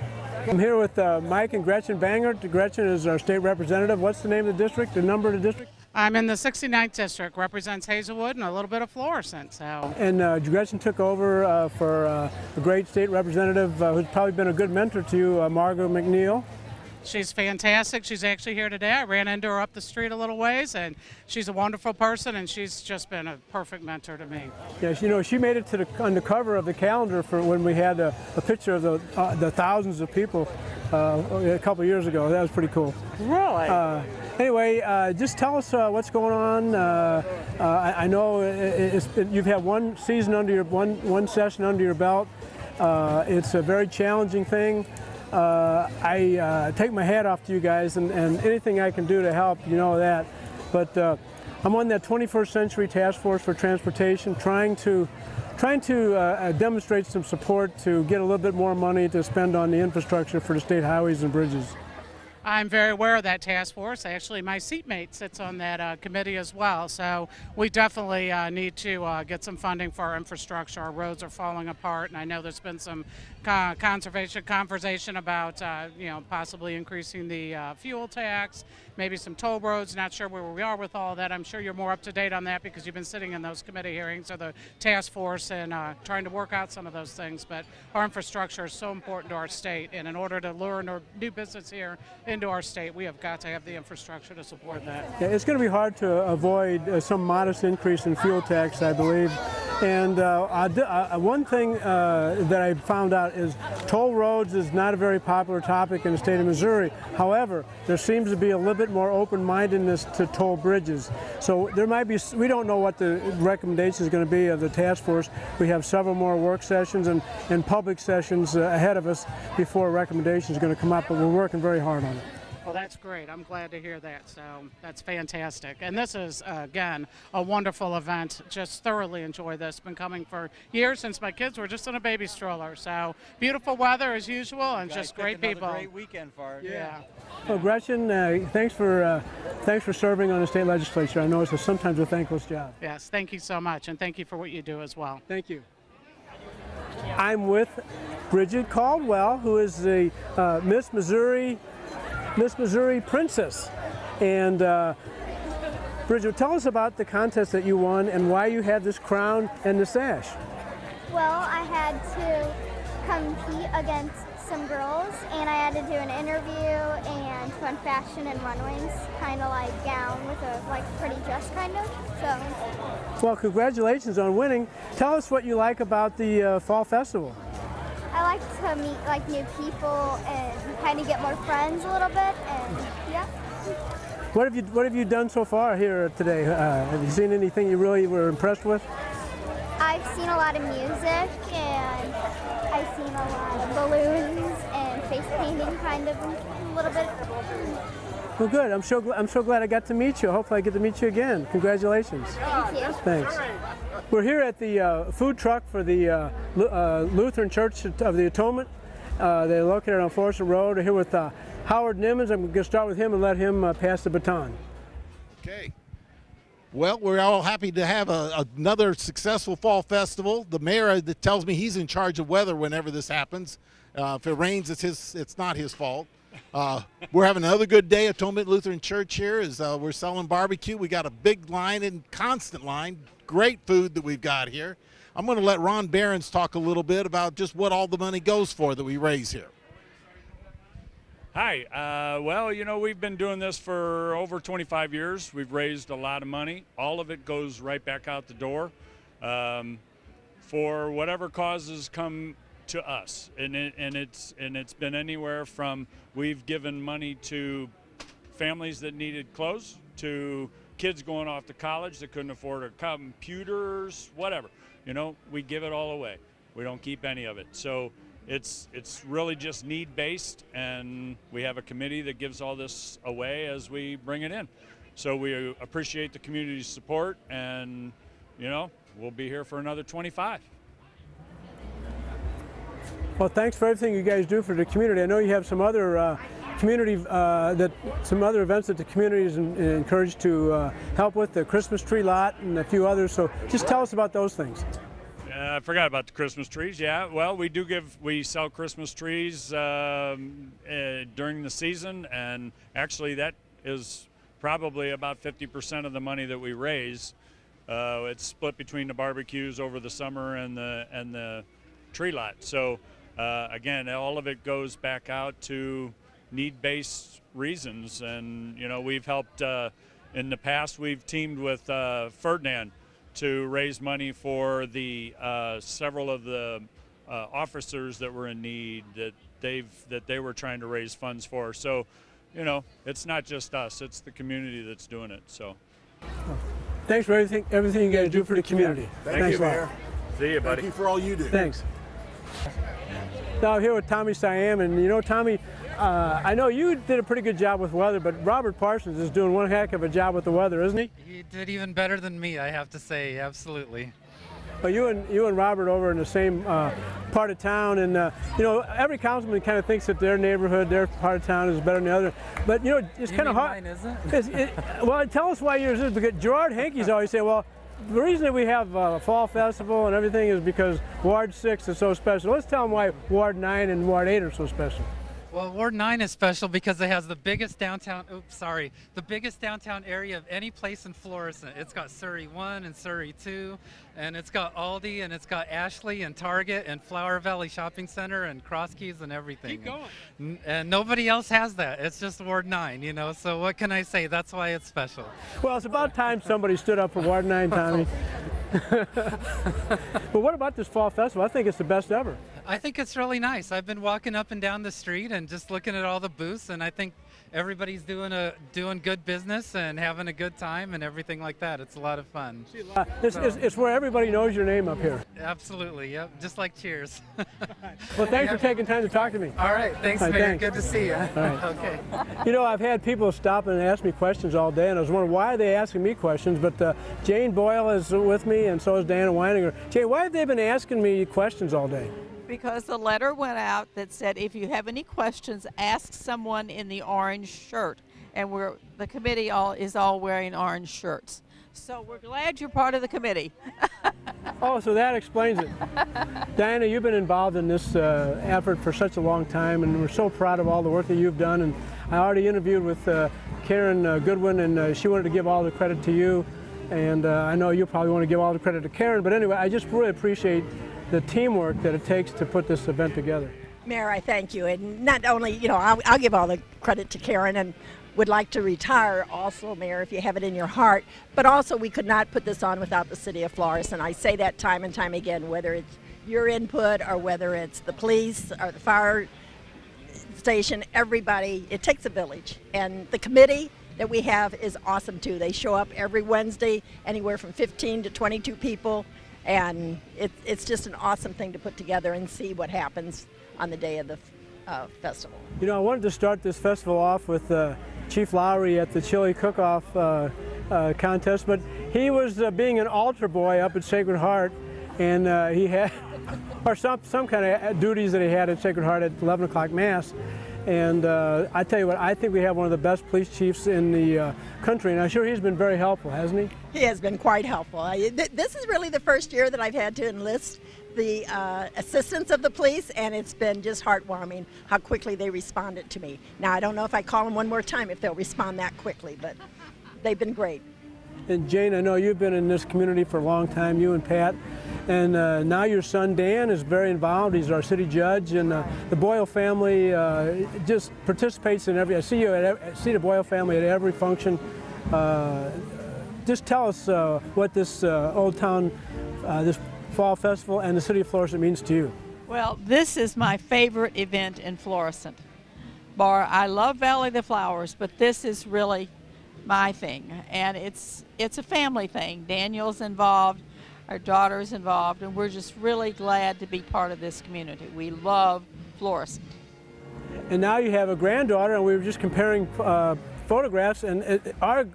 I'm here with Mike and Gretchen Banger. Gretchen is our state representative. What's the name of the district, the number of the district? I'm in the 69th district, represents Hazelwood and a little bit of Florissant. So. And Gretchen took over for a great state representative who's probably been a good mentor to you, Margaret McNeil. She's fantastic. She's actually here today. I ran into her up the street a little ways, and she's a wonderful person, and she's just been a perfect mentor to me. Yes, you know, she made it to on the cover of the calendar for when we had a picture of the thousands of people a couple of years ago. That was pretty cool. Really? Anyway, just tell us what's going on. I know you've had one season under your one session under your belt. It's a very challenging thing. I take my hat off to you guys, and anything I can do to help, you know that. But I'm on that 21st Century Task Force for Transportation, trying to demonstrate some support to get a little bit more money to spend on the infrastructure for the state highways and bridges. I'm very aware of that task force. Actually, my seatmate sits on that committee as well. So we definitely need to get some funding for our infrastructure. Our roads are falling apart, and I know there's been some conversation about possibly increasing the fuel tax, maybe some toll roads. Not sure where we are with all of that. I'm sure you're more up to date on that because you've been sitting in those committee hearings or the task force and trying to work out some of those things. But our infrastructure is so important to our state, and in order to lure new business here into our state. We have got to have the infrastructure to support that. Yeah, it's going to be hard to avoid some modest increase in fuel tax, I believe. And one thing that I found out is toll roads is not a very popular topic in the state of Missouri. However, there seems to be a little bit more open-mindedness to toll bridges. So there might be, we don't know what the recommendation is going to be of the task force. We have several more work sessions and public sessions ahead of us before a recommendation is going to come up, but we're working very hard on it. Well, that's great. I'm glad to hear that. So that's fantastic. And this is, again, a wonderful event. Just thoroughly enjoy this. Been coming for years since my kids were just in a baby stroller. So beautiful weather as usual and just great people. Great weekend for it. Yeah. Well, Gretchen, thanks for serving on the state legislature. I know it's sometimes a thankless job. Yes, thank you so much. And thank you for what you do as well. Thank you. I'm with Bridget Caldwell, who is the Miss Missouri Princess. And Bridget, tell us about the contest that you won and why you had this crown and the sash. Well, I had to compete against some girls, and I had to do an interview and fun fashion and runways, kind of like gown with a pretty dress kind of. So. Well, congratulations on winning. Tell us what you like about the Fall Festival. I like to meet new people and kind of get more friends a little bit, and yeah. What have you done so far here today? Have you seen anything you really were impressed with? I've seen a lot of music, and I've seen a lot of balloons and face painting, kind of a little bit. Well, good. I'm so glad I got to meet you. Hopefully, I get to meet you again. Congratulations. Thank you. Thanks. We're here at the food truck for the Lutheran Church of the Atonement. They're located on Florissant Road. We're here with Howard Nimmons. I'm going to start with him and let him pass the baton. Okay. Well, we're all happy to have another successful fall festival. The mayor tells me he's in charge of weather whenever this happens. If it rains, it's not his fault. We're having another good day at Atonement Lutheran Church here. We're selling barbecue. We got a big line and constant line. Great food that we've got here. I'm going to let Ron Behrens talk a little bit about just what all the money goes for that we raise here. Hi. Well, we've been doing this for over 25 years. We've raised a lot of money. All of it goes right back out the door for whatever causes come to us, and it's been anywhere from we've given money to families that needed clothes to kids going off to college that couldn't afford computers, whatever. We give it all away. We don't keep any of it. So it's really just need-based, and we have a committee that gives all this away as we bring it in. So we appreciate the community's support, and we'll be here for another 25. Well, thanks for everything you guys do for the community. I know you have some other some other events that the community is encouraged to help with, the Christmas tree lot and a few others. So just tell us about those things. I forgot about the Christmas trees. Yeah, well, we sell Christmas trees during the season, and actually that is probably about 50% of the money that we raise. It's split between the barbecues over the summer and the tree lot. So again, all of it goes back out to need-based reasons, and we've helped in the past. We've teamed with Ferdinand to raise money for the several of the officers that were in need that they were trying to raise funds for. So it's not just us, it's the community that's doing it. So thanks for everything you guys do for the community. Thanks, Mayor. See you, buddy. Thank you for all you do. Thanks. Now I'm here with Tommy Siam, and Tommy, I know you did a pretty good job with weather, but Robert Parsons is doing one heck of a job with the weather, isn't he? He did even better than me, I have to say, absolutely. Well, you and Robert over in the same part of town, and every councilman kind of thinks that their neighborhood, their part of town is better than the other. But it's kind of hard. Mine isn't? Well, tell us why yours is, because Gerard Hankey's always say, well, the reason that we have a fall festival and everything is because Ward 6 is so special. Let's tell them why Ward 9 and Ward 8 are so special. Well, Ward 9 is special because it has the biggest downtown, the biggest downtown area of any place in Florissant. It's got Surrey 1 and Surrey 2, and it's got Aldi, and it's got Ashley and Target and Flower Valley Shopping Center and Cross Keys and everything. Keep going. And nobody else has that. It's just Ward 9, you know, so what can I say? That's why it's special. Well, it's about time somebody stood up for Ward 9, Tommy. But what about this fall festival? I think it's the best ever. I think it's really nice. I've been walking up and down the street and just looking at all the booths, and I think everybody's doing good business and having a good time and everything like that. It's a lot of fun. It's where everybody knows your name up here. Absolutely, yep. Just like Cheers. Well, thanks for taking time to talk to me. All right, thanks, All right, Mayor. thanks. Good to see you. All right. Okay. You know, I've had people stop and ask me questions all day, and I was wondering why are they asking me questions, but Jane Boyle is with me, and so is Diana Weininger. Jane, why have they been asking me questions all day? Because the letter went out that said if you have any questions, ask someone in the orange shirt. And the committee is all wearing orange shirts. So we're glad you're part of the committee. Oh, so that explains it. Diana, you've been involved in this effort for such a long time, and we're so proud of all the work that you've done. And I already interviewed with Karen Goodwin, and she wanted to give all the credit to you. And I know you probably want to give all the credit to Karen, but anyway, I just really appreciate the teamwork that it takes to put this event together. Mayor, I thank you. And not only, you know, I'll give all the credit to Karen and would like to retire also, Mayor, if you have it in your heart. But also, we could not put this on without the city of Florissant. I say that time and time again, whether it's your input or whether it's the police or the fire station, everybody, it takes a village. And the committee that we have is awesome too. They show up every Wednesday, anywhere from 15 to 22 people. And it's just an awesome thing to put together and see what happens on the day of the festival. You know, I wanted to start this festival off with Chief Lowry at the chili cook-off contest, but he was being an altar boy up at Sacred Heart, and he had or some kind of duties that he had at Sacred Heart at 11 o'clock Mass. And I tell you what, I think we have one of the best police chiefs in the country, and I'm sure he's been very helpful, hasn't he? He has been quite helpful. This is really the first year that I've had to enlist the assistance of the police, and it's been just heartwarming how quickly they responded to me. Now, I don't know if I call them one more time if they'll respond that quickly, but they've been great. And Jane, I know you've been in this community for a long time, you and Pat, and now your son Dan is very involved. He's our city judge, and the Boyle family just participates in every. I see the Boyle family at every function. Just tell us what this Old Town, this Fall Festival, and the city of Florissant means to you. Well, this is my favorite event in Florissant. I love Valley of the Flowers, but this is really my thing, and it's a family thing. Daniel's involved, our daughter's involved, and we're just really glad to be part of this community. We love Florissant. And now you have a granddaughter, and we were just comparing photographs, and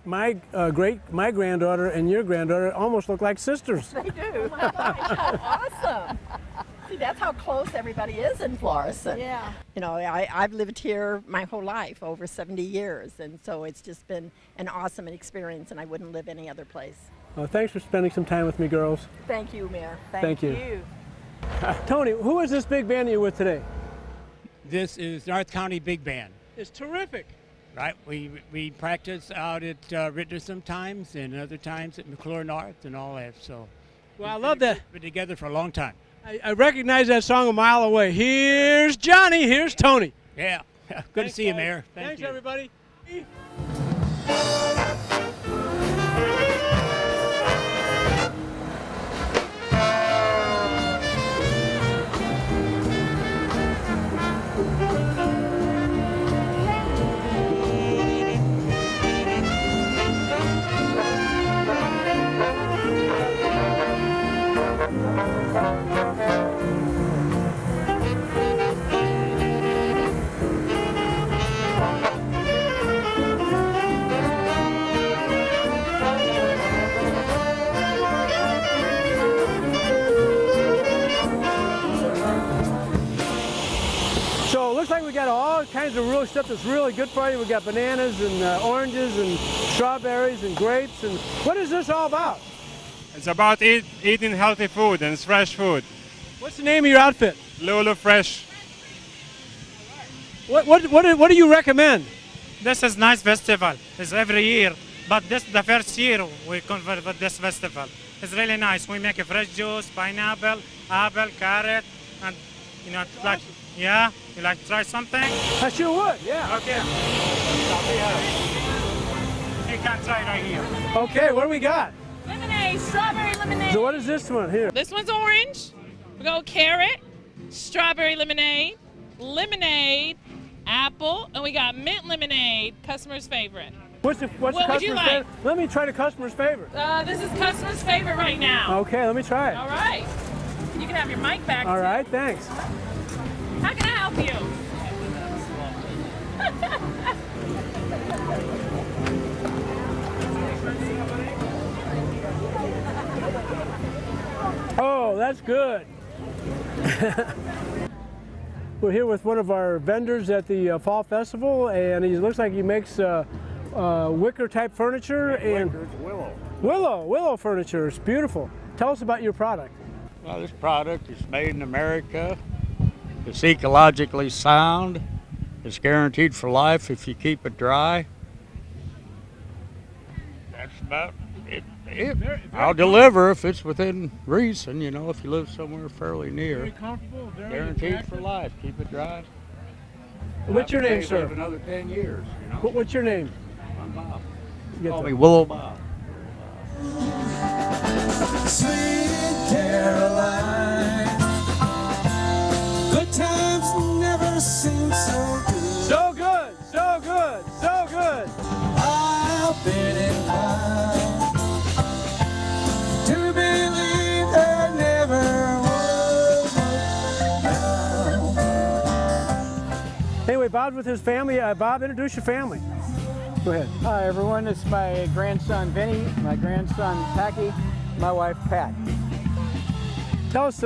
my granddaughter and your granddaughter almost look like sisters. They do. Oh my gosh, how awesome. See, that's how close everybody is in Florissant. Yeah. You know, I've lived here my whole life, over 70 years, and so it's just been an awesome experience, and I wouldn't live any other place. Well, thanks for spending some time with me, girls. Thank you, Mayor. Thank you. Tony, who is this big band that you're with today? This is North County Big Band. It's terrific. Right, we practice out at Ritter sometimes, and other times at McClure North and all that. So, well, I love that. We've been together for a long time. I recognize that song a mile away. Here's Johnny. Here's Tony. Yeah, good to see you, Mayor. Thanks, everybody. So it looks like we got all kinds of real stuff that's really good for you. We got bananas and oranges and strawberries and grapes. And what is this all about? It's about eating healthy food and fresh food. What's the name of your outfit? Lulu Fresh. What do you recommend? This is nice festival. It's every year, but this the first year we convert with this festival. It's really nice. We make a fresh juice, pineapple, apple, carrot, and you know, like yeah, you like to try something? I sure would. Yeah. Okay. You can try right here. Okay, what do we got? Lemonade, strawberry lemonade. So what is this one here? This one's orange. We go carrot, strawberry lemonade, lemonade, apple, and we got mint lemonade, customer's favorite. What's the What would customer's you like? favorite? Let me try the customer's favorite. This is customer's favorite right now. Okay, let me try it. All right. You can have your mic back. All too. right, thanks. How can I help you? Oh, that's good. We're here with one of our vendors at the Fall Festival, and he looks like he makes wicker type furniture and willow furniture. It's beautiful. Tell us about your product. Well, this product is made in America. It's ecologically sound. It's guaranteed for life if you keep it dry. That's about it. I'll deliver if it's within reason, you know, if you live somewhere fairly near. Very comfortable, very Guaranteed attractive. for life. Keep it dry. What's your name, sir? Live another 10 years, you know. What's your name? I'm Bob. Get Call the- me Willow Bob. Sweet Caroline, good times never seem so good. So good, so good, so good. I've been inclined to believe there never was a Anyway, Bob's with his family. Bob, introduce your family. Go ahead. Hi everyone, it's my grandson Vinny, my grandson Tacky, my wife Pat. Tell us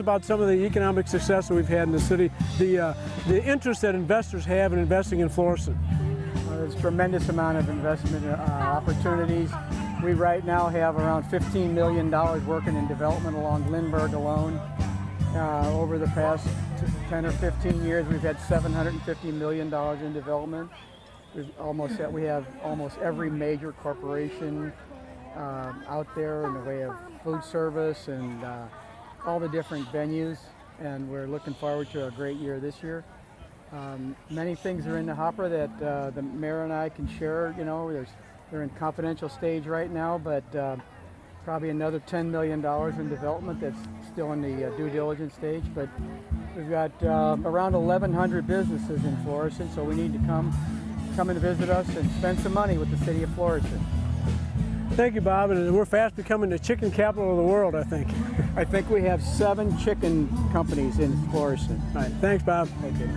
about some of the economic success that we've had in the city, the interest that investors have in investing in Florissant. There's a tremendous amount of investment opportunities. We right now have around $15 million working in development along Lindbergh alone. Over the past 10 or 15 years, we've had $750 million in development. We have almost every major corporation out there in the way of food service and all the different venues, and we're looking forward to a great year this year. Many things are in the hopper that the mayor and I can share. You know, they're in confidential stage right now, but probably another $10 million in development that's still in the due diligence stage. But we've got around 1,100 businesses in Florissant, so we need to come and visit us and spend some money with the city of Florissant. Thank you, Bob, and we're fast becoming the chicken capital of the world, I think. I think we have 7 chicken companies in Florissant. All right, thanks, Bob. Thank you.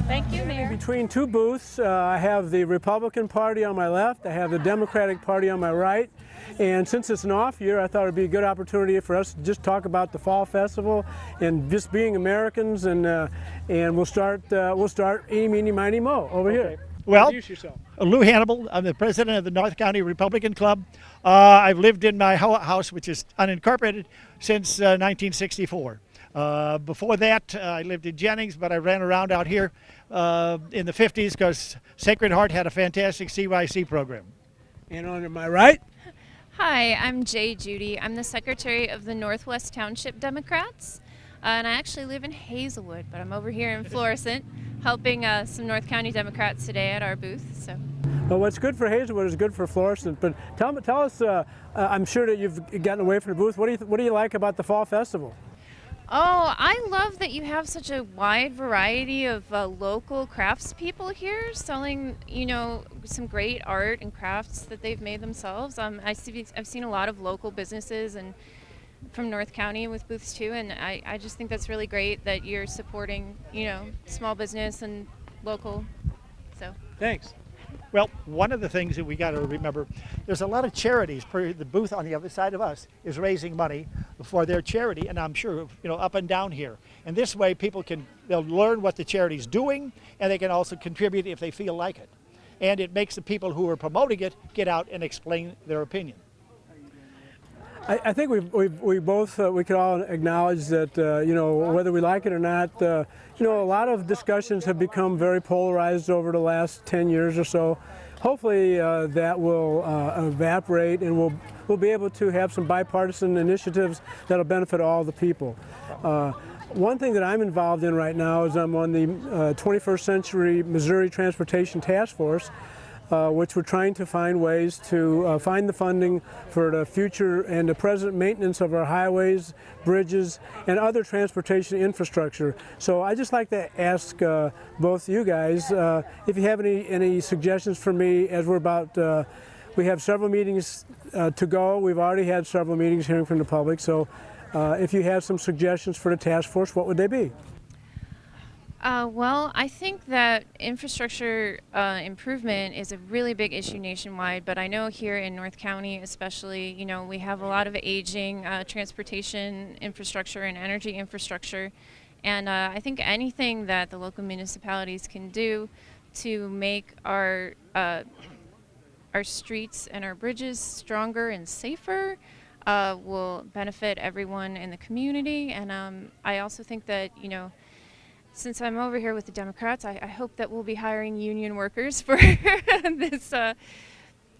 Thank you, Mayor. Between two booths, I have the Republican Party on my left, I have the Democratic Party on my right, and since it's an off year, I thought it would be a good opportunity for us to just talk about the Fall Festival and just being Americans, and we'll start eeny, meeny, miny, mo over here. Well, Introduce yourself. Lou Hannibal. I'm the president of the North County Republican Club. I've lived in my house, which is unincorporated, since 1964. Before that, I lived in Jennings, but I ran around out here in the 50s because Sacred Heart had a fantastic CYC program. And on my right? Hi, I'm Jay Judy. I'm the secretary of the Northwest Township Democrats, and I actually live in Hazelwood, but I'm over here in Florissant helping some North County Democrats today at our booth. So. Well, what's good for Hazelwood is good for Florissant. But tell us, I'm sure that you've gotten away from the booth. What do you like about the Fall Festival? Oh, I love that you have such a wide variety of local craftspeople here selling, you know, some great art and crafts that they've made themselves. I've seen a lot of local businesses and from North County with booths too, and I just think that's really great that you're supporting, you know, small business and local. So. Thanks. Well, one of the things that we got to remember, there's a lot of charities. The booth on the other side of us is raising money for their charity, and I'm sure, you know, up and down here. And this way people they'll learn what the charity's doing, and they can also contribute if they feel like it. And it makes the people who are promoting it get out and explain their opinion. I think we both we could all acknowledge that you know, whether we like it or not, you know, a lot of discussions have become very polarized over the last 10 years or so. Hopefully that will evaporate, and we'll be able to have some bipartisan initiatives that'll benefit all the people. One thing that I'm involved in right now is I'm on the 21st Century Missouri Transportation Task Force, which we're trying to find ways to find the funding for the future and the present maintenance of our highways, bridges, and other transportation infrastructure. So I'd just like to ask both you guys if you have any suggestions for me, as we're about, we have several meetings to go. We've already had several meetings hearing from the public. So if you have some suggestions for the task force, what would they be? Well, I think that infrastructure improvement is a really big issue nationwide, but I know here in North County especially, you know, we have a lot of aging transportation infrastructure and energy infrastructure, and I think anything that the local municipalities can do to make our streets and our bridges stronger and safer will benefit everyone in the community. And I also think that, you know, since I'm over here with the Democrats, I hope that we'll be hiring union workers for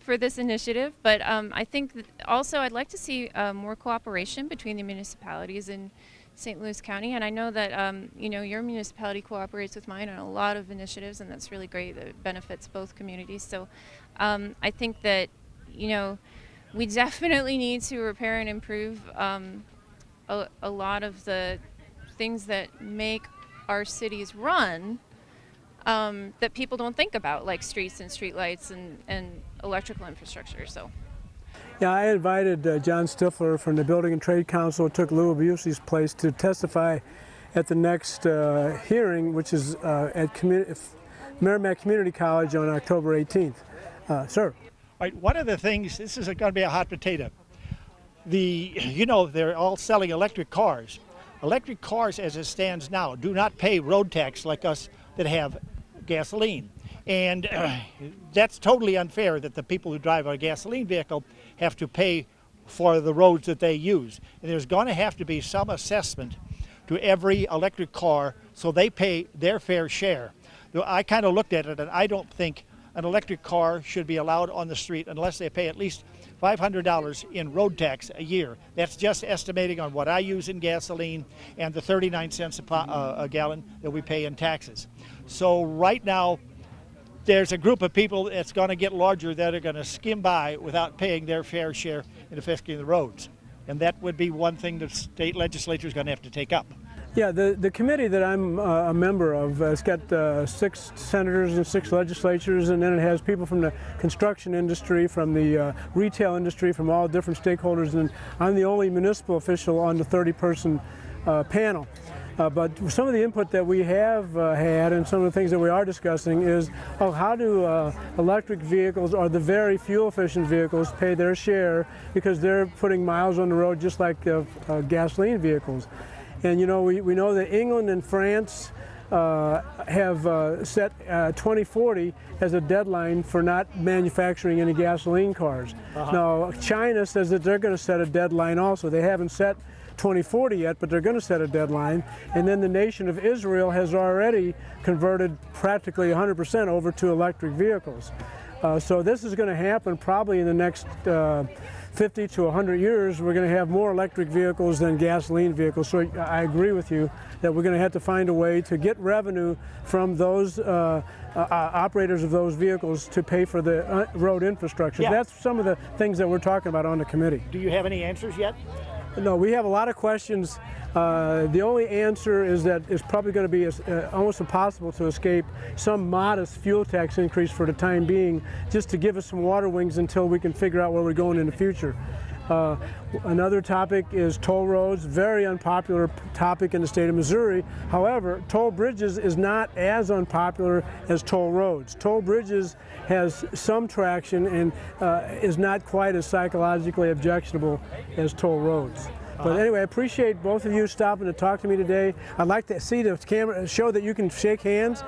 this initiative. But I think that also I'd like to see more cooperation between the municipalities in St. Louis County. And I know that you know, your municipality cooperates with mine on a lot of initiatives, and that's really great. That benefits both communities. So I think that, you know, we definitely need to repair and improve a lot of the things that make our cities run that people don't think about, like streets and streetlights and electrical infrastructure. So, yeah, I invited John Stifler from the Building and Trade Council, who took Lou Busey's place, to testify at the next hearing, which is at Merrimack Community College on October 18th. Sir. All right, one of the things, this is going to be a hot potato. You know, they're all selling electric cars. Electric cars, as it stands now, do not pay road tax like us that have gasoline. And that's totally unfair that the people who drive a gasoline vehicle have to pay for the roads that they use. And there's going to have to be some assessment to every electric car so they pay their fair share. I kind of looked at it, and I don't think an electric car should be allowed on the street unless they pay at least $500 in road tax a year. That's just estimating on what I use in gasoline and the 39 cents a gallon that we pay in taxes. So right now, there's a group of people that's going to get larger that are going to skim by without paying their fair share in affecting the roads. And that would be one thing the state legislature is going to have to take up. Yeah, the committee that I'm a member of, it's got 6 senators and 6 legislatures, and then it has people from the construction industry, from the retail industry, from all different stakeholders, and I'm the only municipal official on the 30-person panel. But some of the input that we have had, and some of the things that we are discussing, is how do electric vehicles, or the very fuel-efficient vehicles, pay their share, because they're putting miles on the road just like gasoline vehicles. And you know, we know that England and France have set 2040 as a deadline for not manufacturing any gasoline cars. Now, China says that they're going to set a deadline also. They haven't set 2040 yet, but they're going to set a deadline. And then the nation of Israel has already converted practically 100% over to electric vehicles. So this is going to happen probably in the next 50 to 100 years. We're going to have more electric vehicles than gasoline vehicles. So I agree with you that we're going to have to find a way to get revenue from those operators of those vehicles to pay for the road infrastructure. Yeah. That's some of the things that we're talking about on the committee. Do you have any answers yet? No, we have a lot of questions. The only answer is that it's probably going to be almost impossible to escape some modest fuel tax increase for the time being, just to give us some water wings until we can figure out where we're going in the future. Another topic is toll roads, very unpopular topic in the state of Missouri. However, toll bridges is not as unpopular as toll roads. Toll bridges has some traction and is not quite as psychologically objectionable as toll roads. But anyway, I appreciate both of you stopping to talk to me today. I'd like to see the camera show that you can shake hands.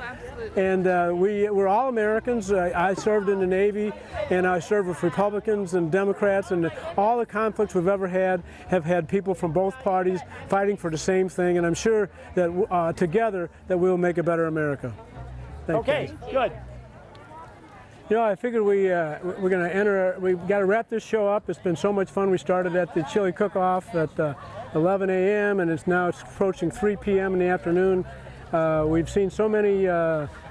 And we're all Americans. I served in the Navy, and I served with Republicans and Democrats, and all the conflicts we've ever had have had people from both parties fighting for the same thing, and I'm sure that together that we'll make a better America. Thank Okay, you. good. You know, I figured we're going to enter. We've got to wrap this show up. It's been so much fun. We started at the chili cook-off at 11 a.m. and it's approaching 3 p.m. in the afternoon. We've seen so many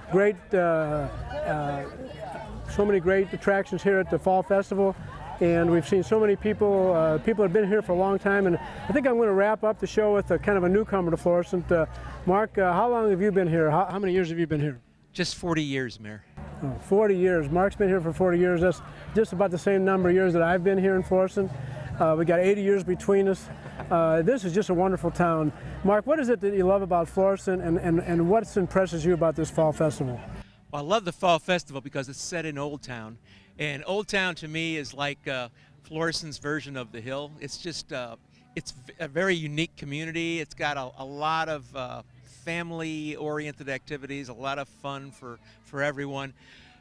great attractions here at the Fall Festival, and we've seen so many people. People have been here for a long time, and I think I'm going to wrap up the show with kind of a newcomer to Florissant. Mark, how long have you been here? How many years have you been here? Just 40 years, Mayor. Oh, 40 years. Mark's been here for 40 years. That's just about the same number of years that I've been here in Florissant. We got 80 years between us. This is just a wonderful town. Mark, what is it that you love about Florissant, and what impresses you about this Fall Festival? Well, I love the Fall Festival because it's set in Old Town. And Old Town to me is like Florissant's version of the Hill. It's just, it's a very unique community. It's got a lot of family-oriented activities, a lot of fun for everyone.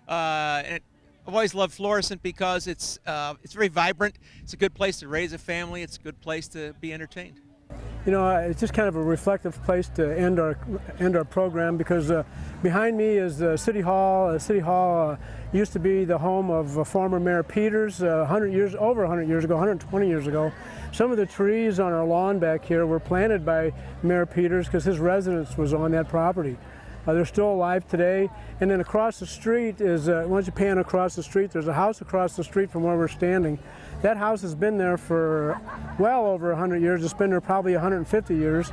And I've always loved Florissant because it's very vibrant. It's a good place to raise a family. It's a good place to be entertained. You know, it's just kind of a reflective place to end our program, because behind me is City Hall. City Hall used to be the home of former Mayor Peters over 100 years ago, 120 years ago. Some of the trees on our lawn back here were planted by Mayor Peters because his residence was on that property. They're still alive today. And then across the street is, once you pan across the street, there's a house across the street from where we're standing. That house has been there for well over 100 years. It's been there probably 150 years.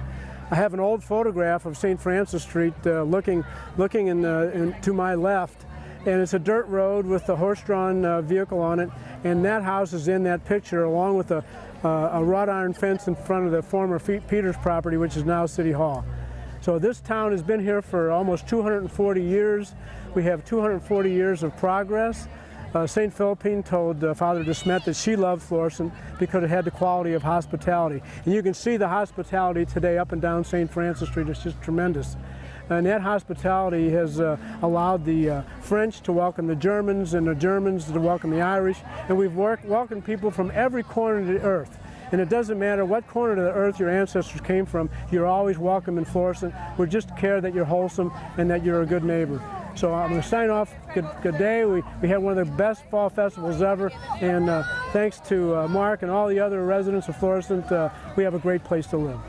I have an old photograph of St. Francis Street looking to my left, and it's a dirt road with a horse-drawn vehicle on it, and that house is in that picture along with a wrought iron fence in front of the former Peters property, which is now City Hall. So this town has been here for almost 240 years. We have 240 years of progress. St. Philippine told Father DeSmet that she loved Florissant because it had the quality of hospitality. And you can see the hospitality today up and down St. Francis Street. It's just tremendous. And that hospitality has allowed the French to welcome the Germans, and the Germans to welcome the Irish. And we've welcomed people from every corner of the earth. And it doesn't matter what corner of the earth your ancestors came from, you're always welcome in Florissant. We just care that you're wholesome and that you're a good neighbor. So I'm going to sign off. Good day. We had one of the best fall festivals ever, and thanks to Mark and all the other residents of Florissant, we have a great place to live.